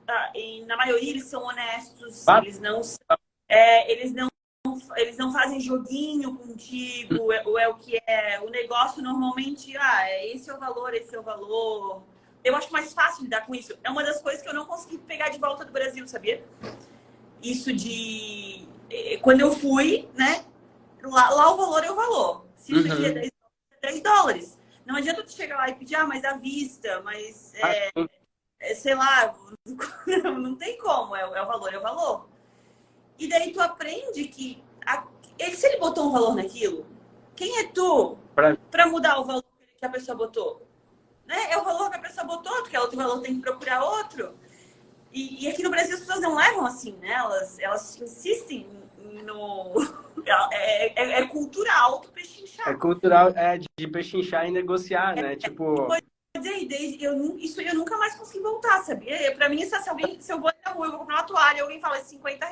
na maioria eles são honestos, eles não eles não fazem joguinho contigo, ou é o que é. O negócio normalmente, esse é o valor, esse é o valor. Eu acho mais fácil lidar com isso. É uma das coisas que eu não consegui pegar de volta do Brasil, sabia? Isso de... Quando eu fui, né? Lá o valor é o valor. Se isso aqui é Uhum. $10. Não adianta tu chegar lá e pedir, mas à vista, mas Ah, sei lá, não tem como, é o valor, é o valor. E daí tu aprende que se ele botou um valor naquilo, quem é tu pra- para mudar o valor que a pessoa botou? Né? É o valor que a pessoa botou, porque outro valor tem que procurar outro. E aqui no Brasil as pessoas não levam assim, né? Elas insistem no... É cultural tu É pechinchar. cultural, é de pechinchar e negociar, né? Tipo, Isso eu nunca mais consegui voltar, sabia? Pra mim, se eu vou na rua, eu vou comprar uma toalha e alguém fala R$ 50,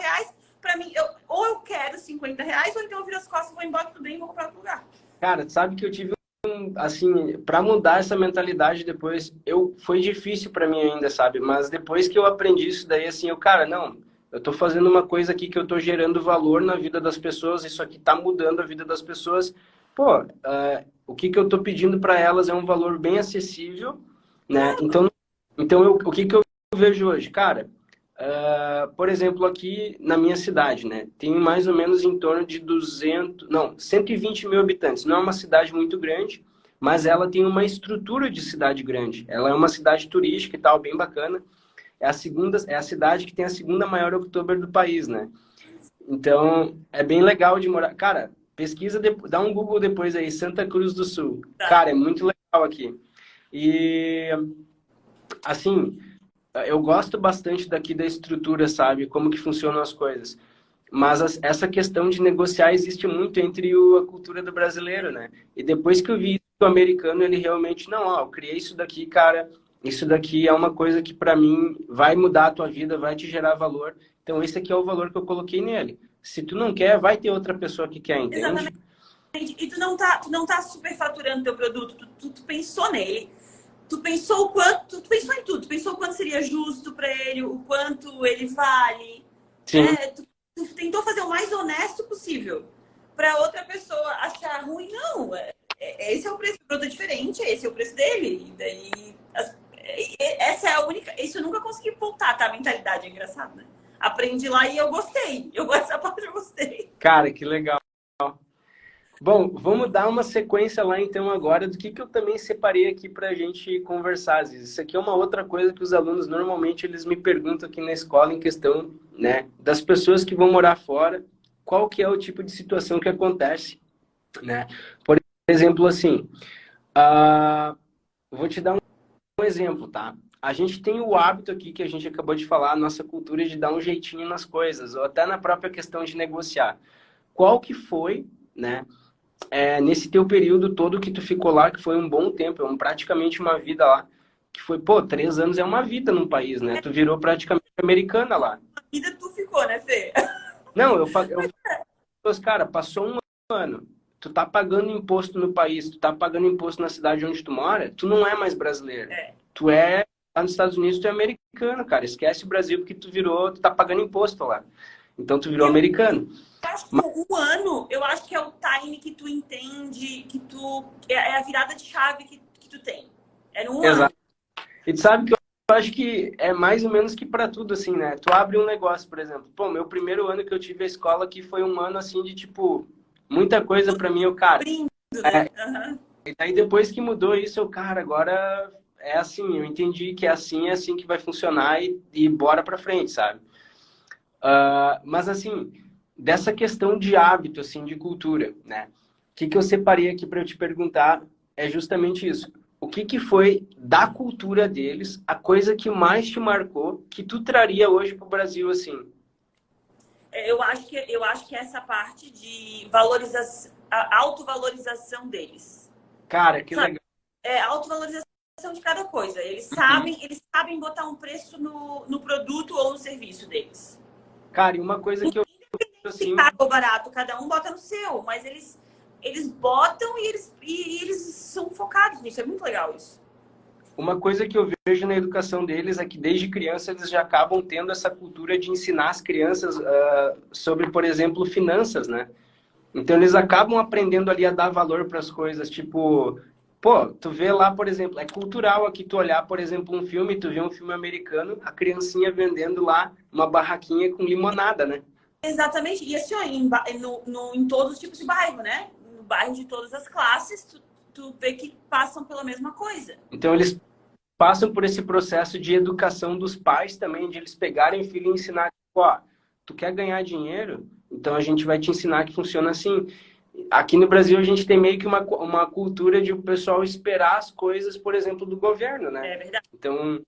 pra mim, ou eu quero R$ 50, ou então eu viro as costas, vou embora, tudo bem, e vou comprar outro lugar. cara, sabe que eu tive assim, para mudar essa mentalidade depois, foi difícil para mim ainda, sabe? Mas depois que eu aprendi isso daí, assim, cara, não, eu tô fazendo uma coisa aqui que eu tô gerando valor na vida das pessoas, isso aqui tá mudando a vida das pessoas. Pô, o que que eu tô pedindo para elas é um valor bem acessível, né? Então o que que eu vejo hoje, cara? Por exemplo, aqui na minha cidade, né? Tem mais ou menos em torno de 120 mil habitantes. Não é uma cidade muito grande, mas ela tem uma estrutura de cidade grande. Ela é uma cidade turística e tal, bem bacana. É a cidade que tem a segunda maior Oktober do país, né? Então, é bem legal de morar. Cara, dá um Google depois aí, Santa Cruz do Sul. Tá. Cara, é muito legal aqui. E, assim, eu gosto bastante daqui da estrutura, sabe? Como que funcionam as coisas. Mas essa questão de negociar existe muito entre a cultura do brasileiro, né? E depois que eu vi o americano, ele realmente, não, ó, eu criei isso daqui, cara, isso daqui é uma coisa que para mim vai mudar a tua vida, vai te gerar valor. Então esse aqui é o valor que eu coloquei nele. Se tu não quer, vai ter outra pessoa que quer, entende? Exatamente. E tu não tá superfaturando teu produto, tu pensou nele. Tu pensou o quanto, tu pensou em tudo, tu pensou o quanto seria justo para ele, o quanto ele vale, Sim. né? Tu tentou fazer o mais honesto possível para outra pessoa achar ruim. Não, esse é o preço do produto é diferente, esse é o preço dele. E daí, essa é a única. Isso eu nunca consegui voltar, tá? A mentalidade é engraçada, né? Aprendi lá e eu gostei. Essa parte eu gostei. Cara, que legal. Bom, vamos dar uma sequência lá então agora do que eu também separei aqui para a gente conversar, Ziz. Isso aqui é uma outra coisa que os alunos normalmente eles me perguntam aqui na escola em questão, né, das pessoas que vão morar fora, qual que é o tipo de situação que acontece, né? Por exemplo, assim, vou te dar um exemplo, tá? A gente tem o hábito aqui que a gente acabou de falar, a nossa cultura de dar um jeitinho nas coisas, ou até na própria questão de negociar. Qual que foi, né? nesse teu período todo que tu ficou lá, que foi um bom tempo, praticamente uma vida lá, que foi, pô, 3 anos é uma vida num país, né? Tu virou praticamente americana lá. A vida tu ficou, né, Fê? Não, cara, passou um ano, tu tá pagando imposto no país, tu tá pagando imposto na cidade onde tu mora, tu não é mais brasileiro. Tu lá nos Estados Unidos, tu é americano, cara. Esquece o Brasil porque tu tá pagando imposto lá. Então tu virou americano. Eu acho que um ano, eu acho que é o time que tu entende, é a virada de chave que tu tem. É no Exato. ano. E tu sabe que eu acho que é mais ou menos que para tudo, assim, né? Tu abre um negócio, por exemplo. Pô, meu primeiro ano que eu tive a escola aqui foi um ano, assim, de, tipo, muita coisa para mim, cara. Abrindo, né? Uhum. E aí depois que mudou isso, cara, agora é assim, eu entendi que é assim que vai funcionar e bora pra frente, sabe? Mas assim, dessa questão de hábito, assim, de cultura, né? O que eu separei aqui para eu te perguntar é justamente isso. O que foi da cultura deles, a coisa que mais te marcou, que tu traria hoje pro Brasil, assim? Eu acho que essa parte de valorização, a autovalorização deles. Cara, que Sabe? legal. É a autovalorização de cada coisa. Eles sabem botar um preço no produto ou no serviço deles. Cara, e uma coisa que eu assim, Se paga ou barato, cada um bota no seu, mas eles botam e eles são focados nisso. É muito legal isso. uma coisa que eu vejo na educação deles é que desde criança eles já acabam tendo essa cultura de ensinar as crianças sobre, por exemplo, finanças, né? Então eles acabam aprendendo ali a dar valor para as coisas, tipo, pô, tu vê lá, por exemplo, é cultural aqui tu olhar, por exemplo, um filme, tu vê um filme americano, a criancinha vendendo lá uma barraquinha com limonada, né? Exatamente. E assim, ó, em todos os tipos de bairro, né? No bairro de todas as classes, tu vê que passam pela mesma coisa. Então eles passam por esse processo de educação dos pais também, de eles pegarem o filho e ensinar, tipo, ó, tu quer ganhar dinheiro? Então a gente vai te ensinar que funciona assim. Aqui no Brasil a gente tem meio que uma cultura de o pessoal esperar as coisas, por exemplo, do governo, né? É verdade. Então,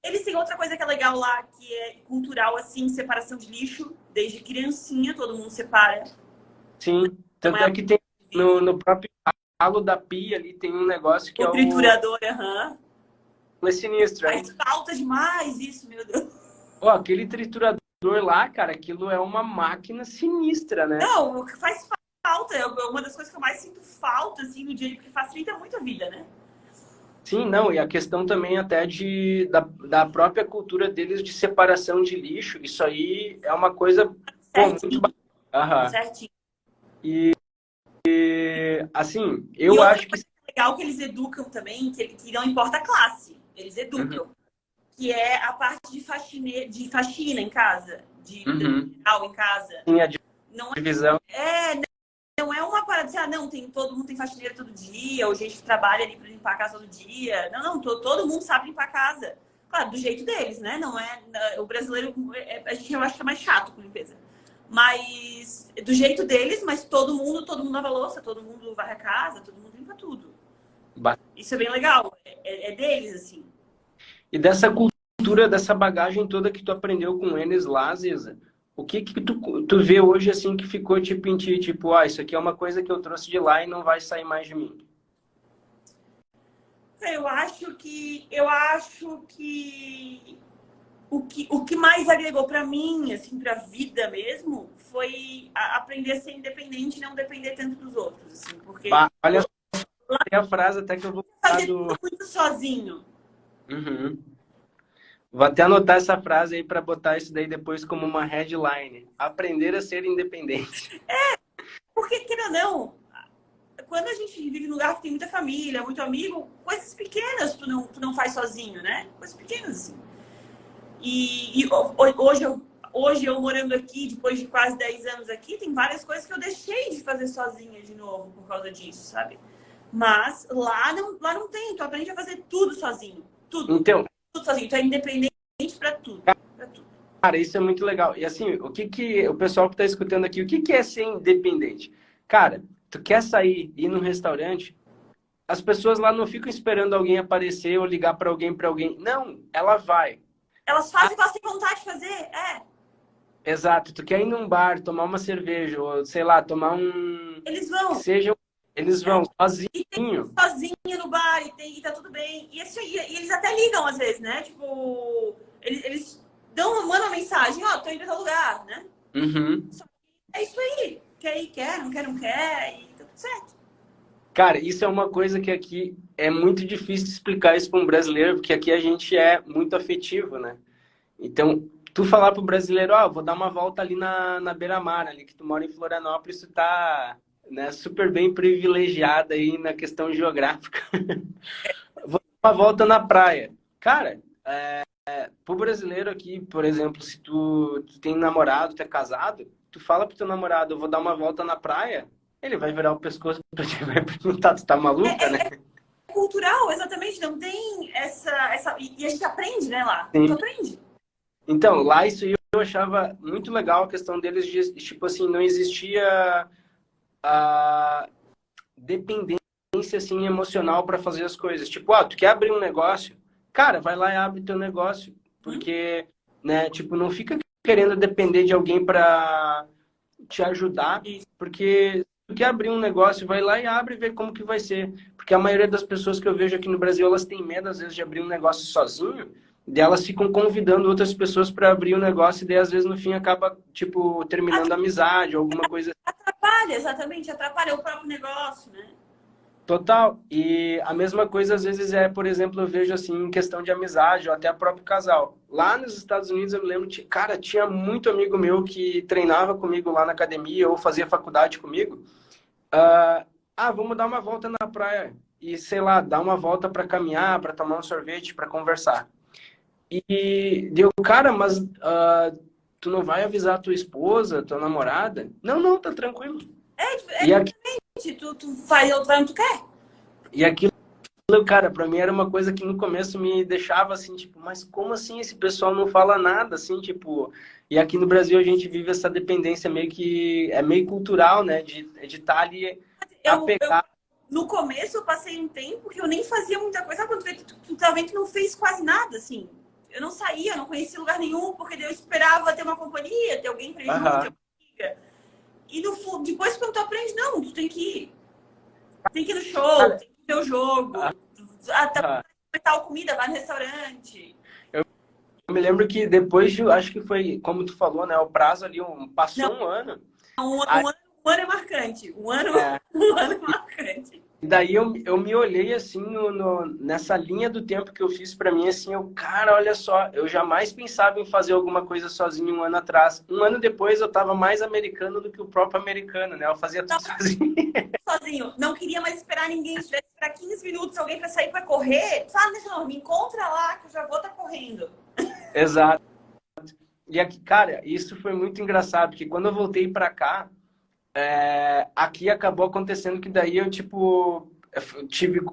Eles têm outra coisa que é legal lá, que é cultural, assim, separação de lixo. Desde criancinha, todo mundo separa. sim. Tanto é que tem no próprio ralo da pia ali tem um negócio que O triturador, aham. É sinistro, hein? Faz falta demais isso, meu Deus. Ó, aquele triturador lá, cara, aquilo é uma máquina sinistra, né? Não, o que faz falta, é uma das coisas que eu mais sinto falta, assim, no dia, porque facilita muito a vida, né? Sim, não, e a questão também até da própria cultura deles de separação de lixo, isso aí é uma coisa, pô, muito bacana. Aham. Certinho. Assim, E eu outra acho que... coisa legal que eles educam também, que não importa a classe, eles educam. Uhum. Que é a parte de faxina em casa, de geral em casa. Sim, a Não divisão. não é uma parada de, não, todo mundo tem faxineira todo dia, ou gente que trabalha ali para limpar a casa todo dia. Não, todo mundo sabe limpar a casa. Claro, do jeito deles, né? Não é, o brasileiro, a gente eu acho que é mais chato com limpeza. Mas do jeito deles, mas todo mundo lava a louça, todo mundo varre a casa, todo mundo limpa tudo. Isso é bem legal. É deles, assim. E dessa cultura, dessa bagagem toda que tu aprendeu com eles lá, Ziza, o que tu vê hoje, assim, que ficou tipo em ti, tipo, isso aqui é uma coisa que eu trouxe de lá e não vai sair mais de mim? Eu acho que o que mais agregou para mim, assim, para a vida mesmo, foi aprender a ser independente e não depender tanto dos outros, assim, porque olha só, tem a frase até que eu vou fazer tudo muito sozinho. Uhum. Vou até anotar essa frase aí para botar isso daí depois como uma headline. Aprender a ser independente. Porque, queira ou não, quando a gente vive num lugar que tem muita família, muito amigo, coisas pequenas tu não faz sozinho, né? Coisas pequenas, assim. E hoje eu morando aqui, depois de quase 10 anos aqui, tem várias coisas que eu deixei de fazer sozinha de novo por causa disso, sabe? Mas lá não tem, tu aprende a fazer tudo sozinho. Tudo. Então, tudo sozinho. Tu é independente pra tudo. Cara, isso é muito legal. E assim, o pessoal que está escutando aqui, o que é ser independente? Cara, tu quer sair e ir num restaurante, as pessoas lá não ficam esperando alguém aparecer ou ligar para alguém. Não, ela vai. Elas fazem o que elas têm vontade de fazer, Exato. Tu quer ir num bar, tomar uma cerveja, ou sei lá, tomar um... Eles vão. Que seja Eles vão E tem sozinho. sozinho no bar, e tá tudo bem. E eles até ligam às vezes, né? Tipo, eles mandam uma mensagem, ó, tô indo pra tal lugar, né? Uhum. É isso aí. Quer ir, quer, não quer, não quer, e tá tudo certo. Cara, isso é uma coisa que aqui é muito difícil de explicar isso para um brasileiro, porque aqui a gente é muito afetivo, né? Então, tu falar pro brasileiro, ó, vou dar uma volta ali na beira-mar, ali que tu mora em Florianópolis, tu tá, né, super bem privilegiada aí na questão geográfica. Vou dar uma volta na praia. Cara, pro brasileiro aqui, por exemplo, se tu tem namorado, tu é casado, tu fala pro teu namorado, eu vou dar uma volta na praia, ele vai virar o pescoço pra ti, vai perguntar, tu tá maluca, né? É cultural, exatamente, não tem essa. E a gente aprende, né, lá? Tu Sim. aprende. Então, lá isso aí eu achava muito legal a questão deles de, tipo assim, não existia a dependência assim emocional para fazer as coisas. Tipo, ah, tu quer abrir um negócio? Cara, vai lá e abre teu negócio, Hum? porque, né, tipo, não fica querendo depender de alguém para te ajudar, Isso. porque tu quer abrir um negócio, vai lá e abre e vê como que vai ser. Porque a maioria das pessoas que eu vejo aqui no Brasil, elas têm medo às vezes de abrir um negócio sozinho, e elas ficam convidando outras pessoas para abrir o negócio e daí às vezes no fim acaba tipo terminando a amizade ou alguma coisa. Atrapalha, exatamente, atrapalha o próprio negócio, né? Total. E a mesma coisa às vezes é, por exemplo, eu vejo assim em questão de amizade ou até próprio casal. Lá nos Estados Unidos eu me lembro, cara, tinha muito amigo meu que treinava comigo lá na academia ou fazia faculdade comigo. Vamos dar uma volta na praia e sei lá, dar uma volta para caminhar, para tomar um sorvete, para conversar. E deu, cara, mas tu não vai avisar tua esposa, tua namorada? Não, não, tá tranquilo. E aqui Tu vai onde tu quer. e aquilo, cara, pra mim era uma coisa que no começo me deixava assim, tipo, mas como assim esse pessoal não fala nada, assim, tipo... E aqui no Brasil a gente vive essa dependência meio que... É meio cultural, né? De estar ali Eu, apegado. no começo, eu passei um tempo que eu nem fazia muita coisa. Sabe quando tu tá vendo que não fez quase nada, assim? Eu não saía, eu não conhecia lugar nenhum, porque eu esperava ter uma companhia, ter alguém pra ir junto, ter Aham. uma amiga. E depois, quando tu aprende, não, tu tem que ir. Tem que ir no show, Cara, tem que ver o jogo. Tá aham. tal comida, vai no restaurante. Eu me lembro que depois de, acho que foi, como tu falou, né? O prazo ali, Não, passou um ano. um, Aí, um ano é marcante. é, Um ano é marcante. e daí eu me olhei assim nessa linha do tempo que eu fiz pra mim, assim, cara, olha só, eu jamais pensava em fazer alguma coisa sozinho um ano atrás. Um ano depois eu tava mais americano do que o próprio americano, né? Eu fazia tudo sozinho. Sozinho, não queria mais esperar ninguém. Se tivesse que esperar 15 minutos, alguém para sair para correr, fala, deixa eu, me encontra lá que eu já vou estar correndo. Exato. E aqui, cara, isso foi muito engraçado, porque quando eu voltei pra cá, aqui acabou acontecendo que daí eu, tipo,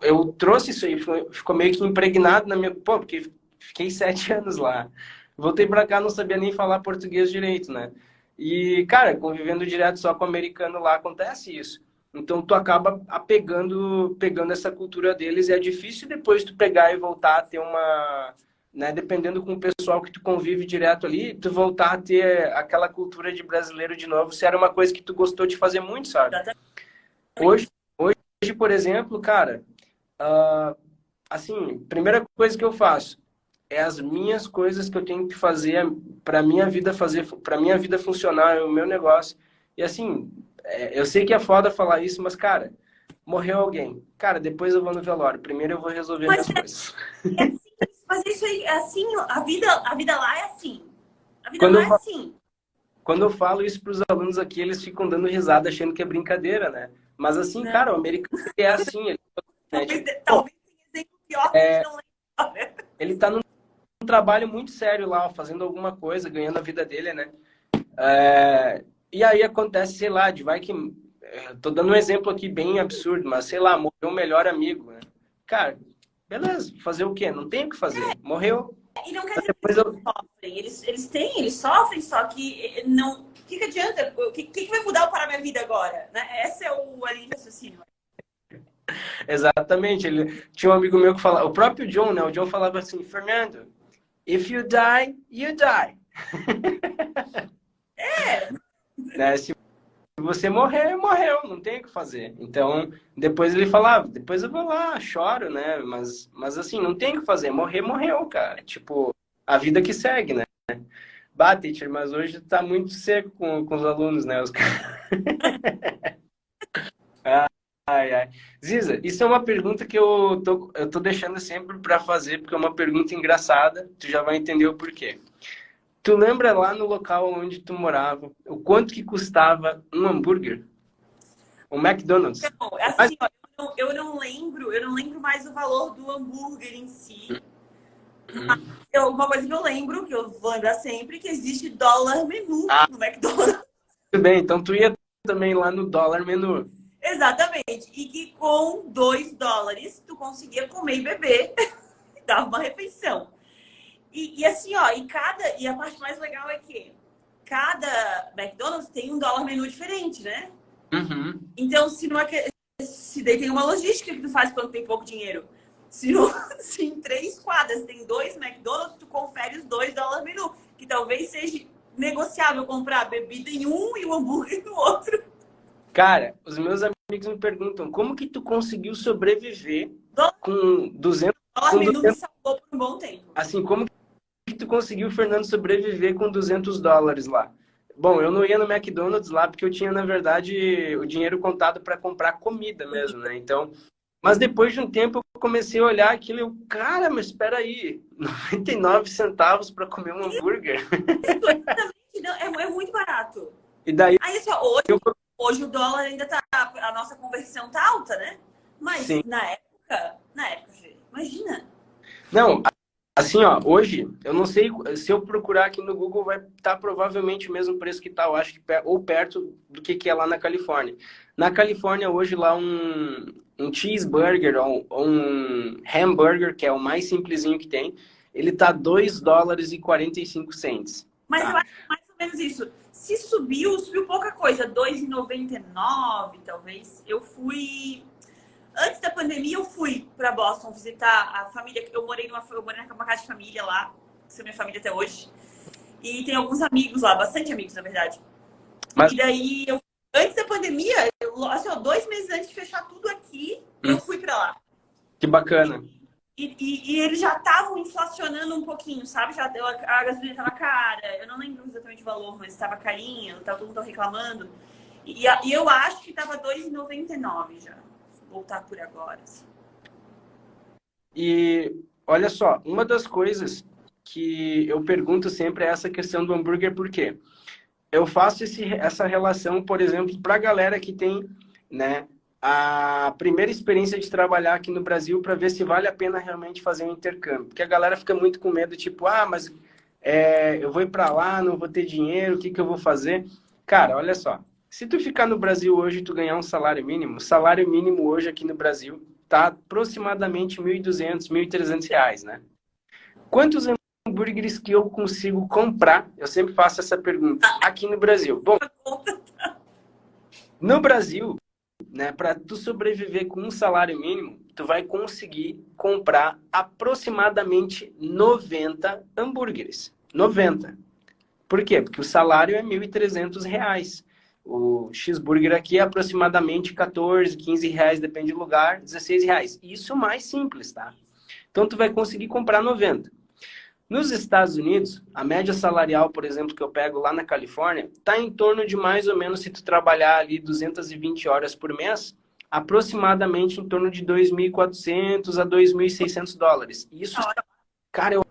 eu trouxe isso aí, ficou meio que impregnado na minha, pô, porque fiquei 7 anos lá. Voltei pra cá, não sabia nem falar português direito, né? E, cara, convivendo direto só com o americano lá, acontece isso. Então, tu acaba pegando essa cultura deles e é difícil depois tu pegar e voltar a ter uma, né, dependendo com o pessoal que tu convive direto ali, tu voltar a ter aquela cultura de brasileiro de novo, se era uma coisa que tu gostou de fazer muito, sabe? Hoje, Exatamente. hoje por exemplo, cara, assim, primeira coisa que eu faço é as minhas coisas que eu tenho que fazer para minha vida funcionar, é o meu negócio. E assim, eu sei que é foda falar isso, mas cara, morreu alguém. Cara, depois eu vou no velório. Primeiro eu vou resolver Mas minhas coisas. é assim, mas isso aí, é assim, a vida lá é assim. A vida Quando lá eu, é fa- assim. quando eu falo isso para os alunos aqui, eles ficam dando risada achando que é brincadeira, né? Mas assim, Não, cara, o americano é assim, ele, né? Tipo, pô, talvez tenha exemplo pior que a gente não lembra. ele tá num trabalho muito sério lá, fazendo alguma coisa, ganhando a vida dele, né? E aí acontece, sei lá, de vai que. Tô dando um exemplo aqui bem absurdo, mas sei lá, morreu o melhor amigo, né? Cara, beleza, fazer o quê? Não tem o que fazer. Morreu. E não quer Mas dizer que depois eles não eu. sofrem. Eles sofrem, só que não. O que adianta? O que vai mudar para a minha vida agora? Né? Esse é a linha de raciocínio. Exatamente. Ele tinha um amigo meu que falava, o próprio John, né? O John falava assim, Fernando, if you die, you die. É, Né? Se você morrer, morreu, não tem o que fazer. Então, depois ele falava, depois eu vou lá, choro, né? Mas assim, não tem o que fazer. Morrer, morreu, cara. Tipo, a vida que segue, né? Bah, teacher, mas hoje tá muito seco com os alunos, né? Os... Ai, ai. Ziza, isso é uma pergunta que eu tô deixando sempre para fazer, porque é uma pergunta engraçada, tu já vai entender o porquê. Tu lembra lá no local onde tu morava, o quanto que custava um hambúrguer? Um McDonald's? Então, Mas, assim, ó, eu não lembro mais o valor do hambúrguer em si. Uma coisa que eu lembro, que eu vou lembrar sempre, que existe dólar menu ah, no McDonald's. tudo bem, então tu ia também lá no dólar menu. Exatamente. E que com $2 tu conseguia comer e beber. Dava uma refeição. E assim, ó, e a parte mais legal é que cada McDonald's tem um dólar menu diferente, né? Uhum. Então, se daí tem uma logística que tu faz quando tem pouco dinheiro. Se, no, se em 3 quadras tem 2 McDonald's, tu confere os $2 menu. Que talvez seja negociável comprar bebida em um e o hambúrguer no outro. Cara, os meus amigos me perguntam, como que tu conseguiu sobreviver Dólar com 200, menu me salvou por um bom tempo. assim, como que tu conseguiu, Fernando, sobreviver com US$ 200 lá? Bom, eu não ia no McDonald's lá porque eu tinha, na verdade, o dinheiro contado para comprar comida mesmo, né? Então, mas depois de um tempo eu comecei a olhar aquilo e eu, cara, mas espera aí, 99 centavos para comer um hambúrguer. Não, é muito barato. E daí Aí só, hoje o dólar ainda tá. A nossa conversão tá alta, né? Mas sim. na época, imagina. Não, assim, ó, hoje, eu não sei, se eu procurar aqui no Google vai estar provavelmente o mesmo preço que tá, eu acho que ou perto do que é lá na Califórnia. Na Califórnia, hoje, lá um cheeseburger ou um hamburger, que é o mais simplesinho que tem, ele tá US$ 2,45. Mas eu Tá? acho mais ou menos isso. Se subiu pouca coisa, R$ 2,99, talvez. Eu fui. Antes da pandemia, eu fui para Boston visitar a família. Eu morei numa casa de família lá, que é minha família até hoje. E tem alguns amigos lá, bastante amigos, na verdade. Mas, E daí, antes da pandemia, assim, ó, 2 meses antes de fechar tudo aqui, eu fui para lá. que bacana. E eles já estavam inflacionando um pouquinho, sabe? A gasolina estava cara. Eu não lembro exatamente o valor, mas estava carinha, tava todo mundo reclamando. E eu acho que estava R$ 2,99 já. Vou voltar por agora. Assim. E olha só, uma das coisas que eu pergunto sempre é essa questão do hambúrguer, por quê? Eu faço essa relação, por exemplo, para a galera que tem, né, a primeira experiência de trabalhar aqui no Brasil para ver se vale a pena realmente fazer um intercâmbio. Porque a galera fica muito com medo, tipo, mas eu vou ir para lá, não vou ter dinheiro, o que eu vou fazer? Cara, olha só, se tu ficar no Brasil hoje e tu ganhar um salário mínimo, o salário mínimo hoje aqui no Brasil tá aproximadamente R$ 1.200, R$ 1.300, né? Quantos hambúrgueres que eu consigo comprar? Eu sempre faço essa pergunta. Aqui no Brasil. Bom, no Brasil, né, para tu sobreviver com um salário mínimo, tu vai conseguir comprar aproximadamente 90 hambúrgueres. 90. Por quê? Porque o salário é R$ 1.300. O cheeseburger aqui é aproximadamente 14, 15 reais, depende do lugar, 16 reais. Isso mais simples, tá? Então, tu vai conseguir comprar 90. Nos Estados Unidos, a média salarial, por exemplo, que eu pego lá na Califórnia, está em torno de mais ou menos, se tu trabalhar ali 220 horas por mês, aproximadamente em torno de 2.400 a 2.600 dólares. Isso, cara, eu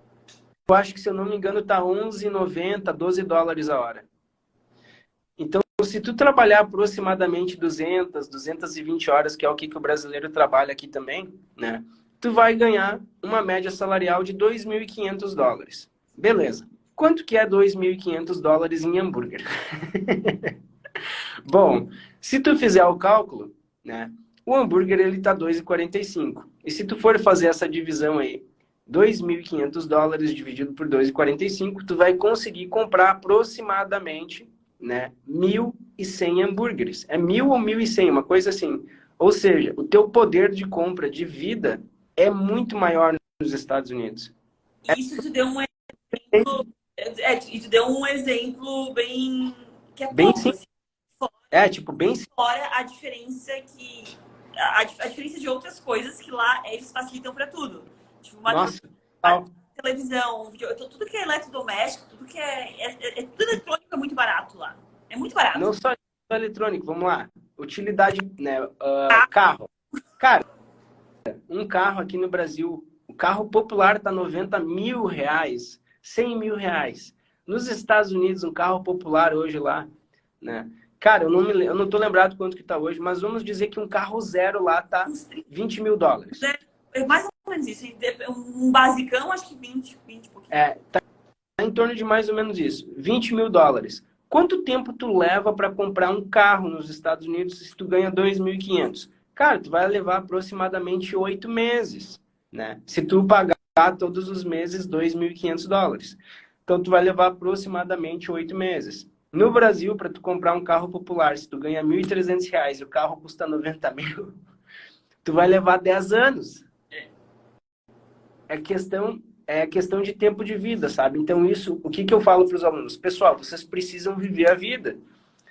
acho que, se eu não me engano, está 11,90, 12 dólares a hora. Então, se tu trabalhar aproximadamente 200, 220 horas, que é o que o brasileiro trabalha aqui também, né? Tu vai ganhar uma média salarial de 2.500 dólares. Beleza. Quanto que é 2.500 dólares em hambúrguer? Bom, se tu fizer o cálculo, né? O hambúrguer, ele tá 2,45. E se tu for fazer essa divisão aí, 2.500 dólares dividido por 2,45, tu vai conseguir comprar aproximadamente, né, 1.100 hambúrgueres. É 1.000 ou 1.100, uma coisa assim. Ou seja, o teu poder de compra de vida é muito maior nos Estados Unidos. Isso te deu um exemplo, isso deu um exemplo bem que é Bem pouco, sim. assim, fora É, tipo, bem... Fora a diferença que... A diferença de outras coisas que lá eles facilitam para tudo. Tipo, Nossa, televisão, tudo que é eletrodoméstico, tudo que tudo eletrônico é muito barato lá. É muito barato. não só eletrônico, vamos lá. Utilidade, né? Carro. Cara, um carro aqui no Brasil, o carro popular tá R$ 90.000, R$ 100.000. Nos Estados Unidos, um carro popular hoje lá, né? Cara, eu não tô lembrado quanto que tá hoje, mas vamos dizer que um carro zero lá tá US$ 20.000. É mais ou menos isso. Um basicão, acho que 20 pouquinho. Tá em torno de mais ou menos isso, US$ 20.000. Quanto tempo tu leva para comprar um carro nos Estados Unidos se tu ganha 2.500? Cara, tu vai levar aproximadamente 8 meses, né? Se tu pagar todos os meses US$ 2.500. Então, tu vai levar aproximadamente 8 meses. No Brasil, para tu comprar um carro popular, se tu ganha R$ 1.300 e o carro custa 90.000, tu vai levar 10 anos. É questão de tempo de vida, sabe? Então, isso, o que eu falo para os alunos? Pessoal, vocês precisam viver a vida.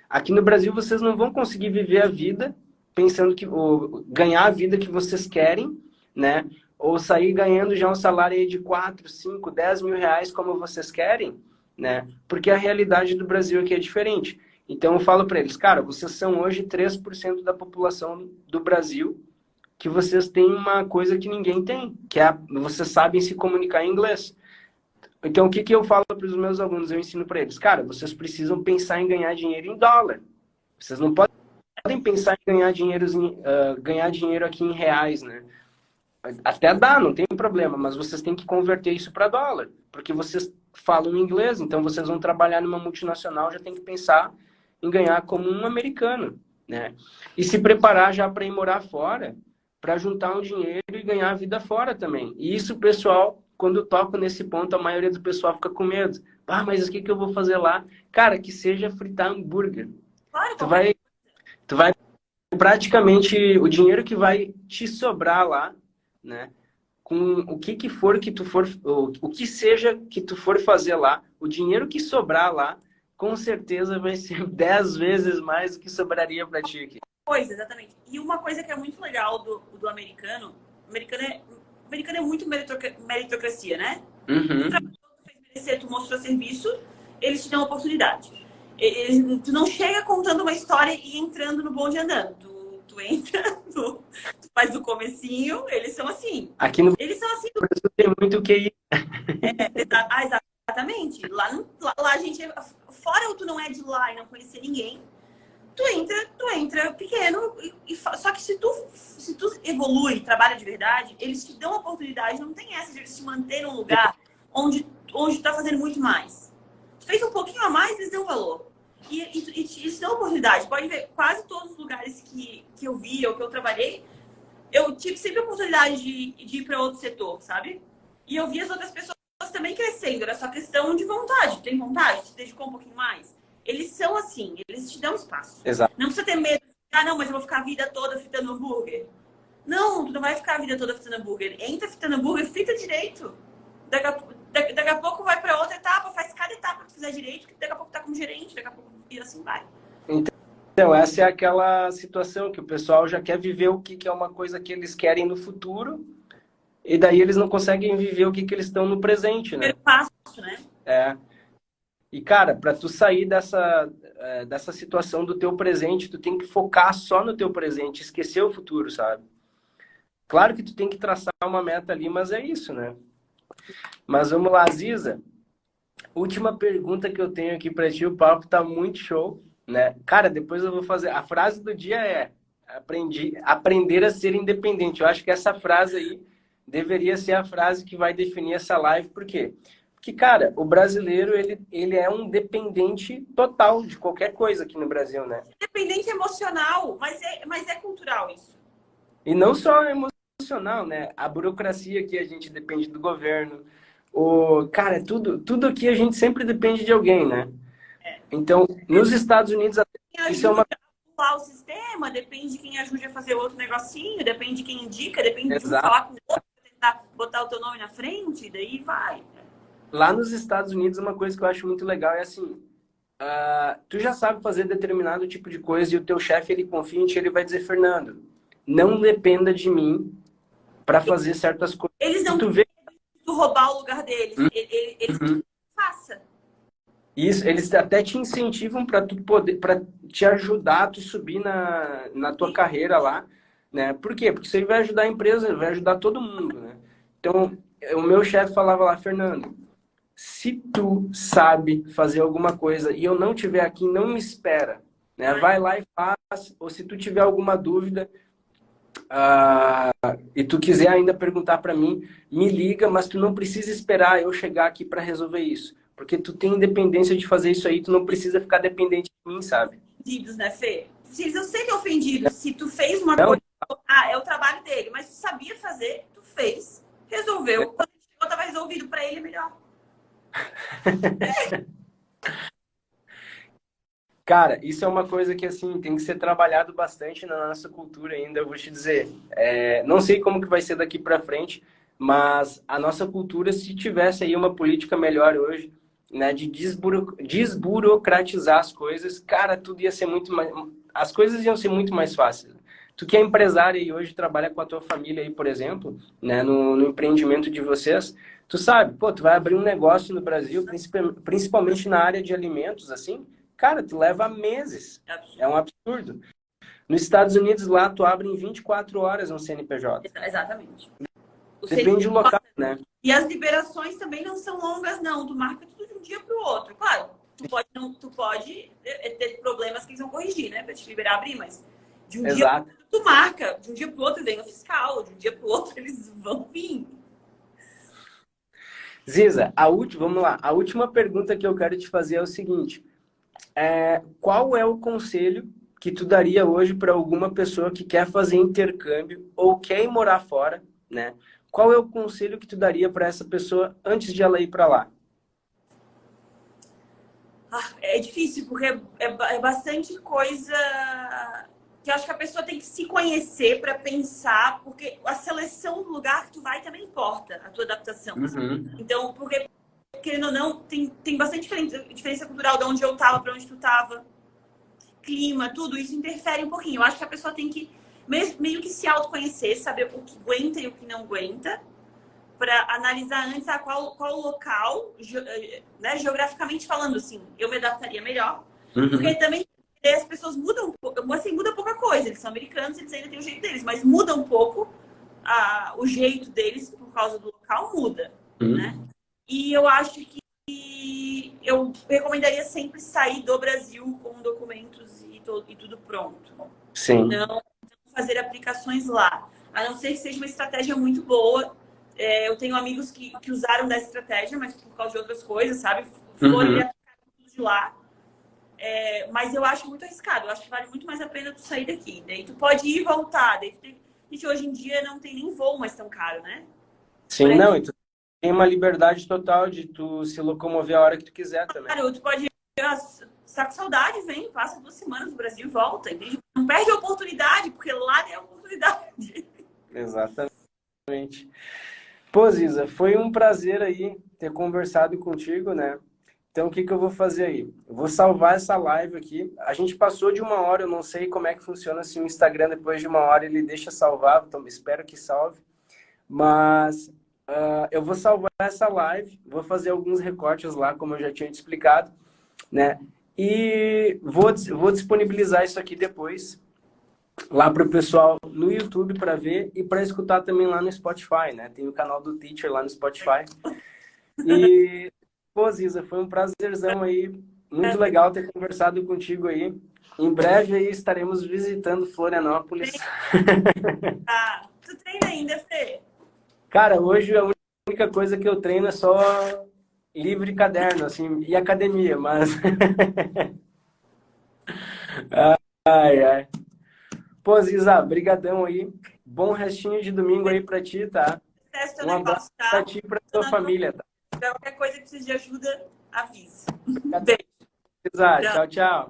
Aqui no Brasil, vocês não vão conseguir viver a vida pensando que, ou ganhar a vida que vocês querem, né? Ou sair ganhando já um salário aí de 4, 5, 10 mil reais como vocês querem, né? Porque a realidade do Brasil aqui é diferente. Então, eu falo para eles, cara, vocês são hoje 3% da população do Brasil, que vocês têm uma coisa que ninguém tem, que é vocês sabem se comunicar em inglês. Então, o que eu falo para os meus alunos? Eu ensino para eles, cara, vocês precisam pensar em ganhar dinheiro em dólar. Vocês não podem pensar em ganhar dinheiro aqui em reais, né? Até dá, não tem problema, mas vocês têm que converter isso para dólar, porque vocês falam inglês, então vocês vão trabalhar numa multinacional, já tem que pensar em ganhar como um americano, né? E se preparar já para ir morar fora, para juntar um dinheiro e ganhar a vida fora também. E isso, pessoal, quando eu toco nesse ponto, a maioria do pessoal fica com medo. Ah, mas o que eu vou fazer lá? Cara, que seja fritar hambúrguer. Claro, Tu vai praticamente, o dinheiro que vai te sobrar lá, né? Com o que for que tu for, o que seja que tu for fazer lá, o dinheiro que sobrar lá, com certeza vai ser 10 vezes mais do que sobraria para ti aqui. Pois, exatamente. E uma coisa que é muito legal do americano, o americano é muito meritocracia, né? Uhum. Tu fez merecer, tu mostrou serviço, eles te dão oportunidade. Tu não chega contando uma história e entrando no bonde andando. Tu entra, tu faz do comecinho, eles são assim. Aqui no eles são assim. Brasil tem muito QI. Exatamente. Lá a gente, fora tu não é de lá e não conhecer ninguém, tu entra pequeno, só que se tu evolui, trabalha de verdade, eles te dão oportunidade, não tem essa de eles te manter num lugar onde tu tá fazendo muito mais. Tu fez um pouquinho a mais, eles dão valor. E eles dão oportunidade. Pode ver, quase todos os lugares que eu vi ou que eu trabalhei, eu tive sempre a oportunidade de ir para outro setor, sabe? E eu vi as outras pessoas também crescendo, era só questão de vontade. Tem vontade? Se dedicou um pouquinho mais? Eles são assim, eles te dão espaço. Exato. Não precisa ter medo. Ah, não, mas eu vou ficar a vida toda fritando hambúrguer. Não, tu não vai ficar a vida toda fritando hambúrguer. Entra fritando hambúrguer, frita direito. Daqui a pouco vai para outra etapa, faz cada etapa que tu fizer direito, que daqui a pouco tá como gerente, daqui a pouco e assim vai. Então, essa é aquela situação que o pessoal já quer viver o que é uma coisa que eles querem no futuro, e daí eles não conseguem viver o que eles estão no presente, né? Primeiro passo, né? E, cara, para tu sair dessa situação do teu presente, tu tem que focar só no teu presente, esquecer o futuro, sabe? Claro que tu tem que traçar uma meta ali, mas é isso, né? Mas vamos lá, Ziza. Última pergunta que eu tenho aqui para ti, o papo tá muito show, né? Cara, depois eu vou fazer... A frase do dia é aprender a ser independente. Eu acho que essa frase aí deveria ser a frase que vai definir essa live, por quê? Porque, cara, o brasileiro, ele é um dependente total de qualquer coisa aqui no Brasil, né? Dependente emocional, mas é cultural isso. E não só emocional, né? A burocracia aqui, a gente depende do governo. Cara, tudo aqui a gente sempre depende de alguém, né? Então, nos Estados Unidos, isso é uma... o sistema, depende de quem ajude a fazer outro negocinho, depende de quem indica, depende de um Exato. falar com o outro, tentar botar o teu nome na frente, daí vai. Lá nos Estados Unidos, uma coisa que eu acho muito legal é assim, tu já sabe fazer determinado tipo de coisa e o teu chefe, ele confia em ti, ele vai dizer, Fernando, não dependa de mim para fazer certas coisas. Eles E não tu têm vê. medo de roubar o lugar deles. Eles Uhum. façam. Isso, eles até te incentivam para tu poder, para te ajudar a tu subir na tua carreira lá, né? Por quê? Porque isso aí vai ajudar a empresa, vai ajudar todo mundo, né? Então, o meu chefe falava lá, Fernando, se tu sabe fazer alguma coisa e eu não tiver aqui, não me espera, né? Vai lá e faz, ou se tu tiver alguma dúvida, e tu quiser ainda perguntar para mim, me liga, mas tu não precisa esperar eu chegar aqui para resolver isso. Porque tu tem independência de fazer isso aí, tu não precisa ficar dependente de mim, sabe? Ofendidos, né, Fê? Se eles não serem ofendidos, se tu fez uma Não, coisa, é o trabalho dele, mas tu sabia fazer, tu fez, resolveu. Quando ele chegou, tava resolvido para ele, é melhor. cara, isso é uma coisa que, assim, tem que ser trabalhado bastante na nossa cultura ainda, eu vou te dizer. Não sei como que vai ser daqui para frente, mas a nossa cultura, se tivesse aí uma política melhor hoje, né, de desburocratizar as coisas, cara, tudo ia ser muito mais... As coisas iam ser muito mais fáceis. Tu que é empresária e hoje trabalha com a tua família aí, por exemplo, né, no empreendimento de vocês, tu sabe, pô, tu vai abrir um negócio no Brasil, principalmente na área de alimentos, assim, cara, tu leva meses. É absurdo. É um absurdo. Nos Estados Unidos, lá, tu abre em 24 horas um CNPJ. Exatamente. Depende do local, né? E as liberações também não são longas, não. Tu marca tudo de um dia para o outro. Claro, tu pode ter problemas que eles vão corrigir, né? Para te liberar abrir, mas de um dia Exato. tu marca, de um dia para o outro vem o fiscal, de um dia para o outro eles vão vir. Ziza, vamos lá. A última pergunta que eu quero te fazer é o seguinte. Qual é o conselho que tu daria hoje para alguma pessoa que quer fazer intercâmbio ou quer ir morar fora, né? Qual é o conselho que tu daria para essa pessoa antes de ela ir para lá? É difícil, porque é bastante coisa que eu acho que a pessoa tem que se conhecer para pensar, porque a seleção do lugar que tu vai também importa, a tua adaptação. Uhum. Então, porque, querendo ou não, tem bastante diferença cultural de onde eu tava para onde tu tava. Clima, tudo isso interfere um pouquinho. Eu acho que a pessoa tem que meio que se autoconhecer, saber o que aguenta e o que não aguenta, para analisar antes qual local, né, geograficamente falando, assim, eu me adaptaria melhor. Uhum. Porque também as pessoas mudam, assim, muda pouca coisa. Eles são americanos, eles ainda têm o jeito deles, mas muda um pouco o jeito deles por causa do local, muda, né? E eu acho que eu recomendaria sempre sair do Brasil com documentos e tudo pronto. Sim. Não fazer aplicações lá. A não ser que seja uma estratégia muito boa. Eu tenho amigos que usaram dessa estratégia, mas por causa de outras coisas, sabe? Foram e aplicaram tudo de lá. Mas eu acho muito arriscado. Eu acho que vale muito mais a pena tu sair daqui. Daí tu pode ir e voltar. Gente, hoje em dia não tem nem voo mais tão caro, né? Sim, não, e tu tem uma liberdade total de tu se locomover a hora que tu quiser também. Claro, tu pode... Se tá com saudade, vem, passa 2 semanas no Brasil e volta. Entende? Não perde a oportunidade, porque lá tem a oportunidade. Exatamente. Pô, Ziza, foi um prazer aí ter conversado contigo, né? Então, o que eu vou fazer aí? Eu vou salvar essa live aqui. A gente passou de 1 hora, eu não sei como é que funciona se o Instagram, depois de 1 hora, ele deixa salvar, então espero que salve. Mas eu vou salvar essa live, vou fazer alguns recortes lá, como eu já tinha te explicado, né? E vou disponibilizar isso aqui depois lá para o pessoal no YouTube para ver e para escutar também lá no Spotify, né? Tem o canal do Teacher lá no Spotify. E, pô, Ziza, foi um prazerzão aí. Muito legal ter conversado contigo aí. Em breve aí estaremos visitando Florianópolis. Tu treina ainda, Fê? Cara, hoje a única coisa que eu treino é só livro e caderno, assim, e academia, mas... Ai, ai. Pô, Ziza, brigadão aí. Bom restinho de domingo aí pra ti, tá? Um abraço pra ti e pra tua família, tá? Qualquer coisa que precise de ajuda, avisa. Beijo. Ziza, tchau, tchau.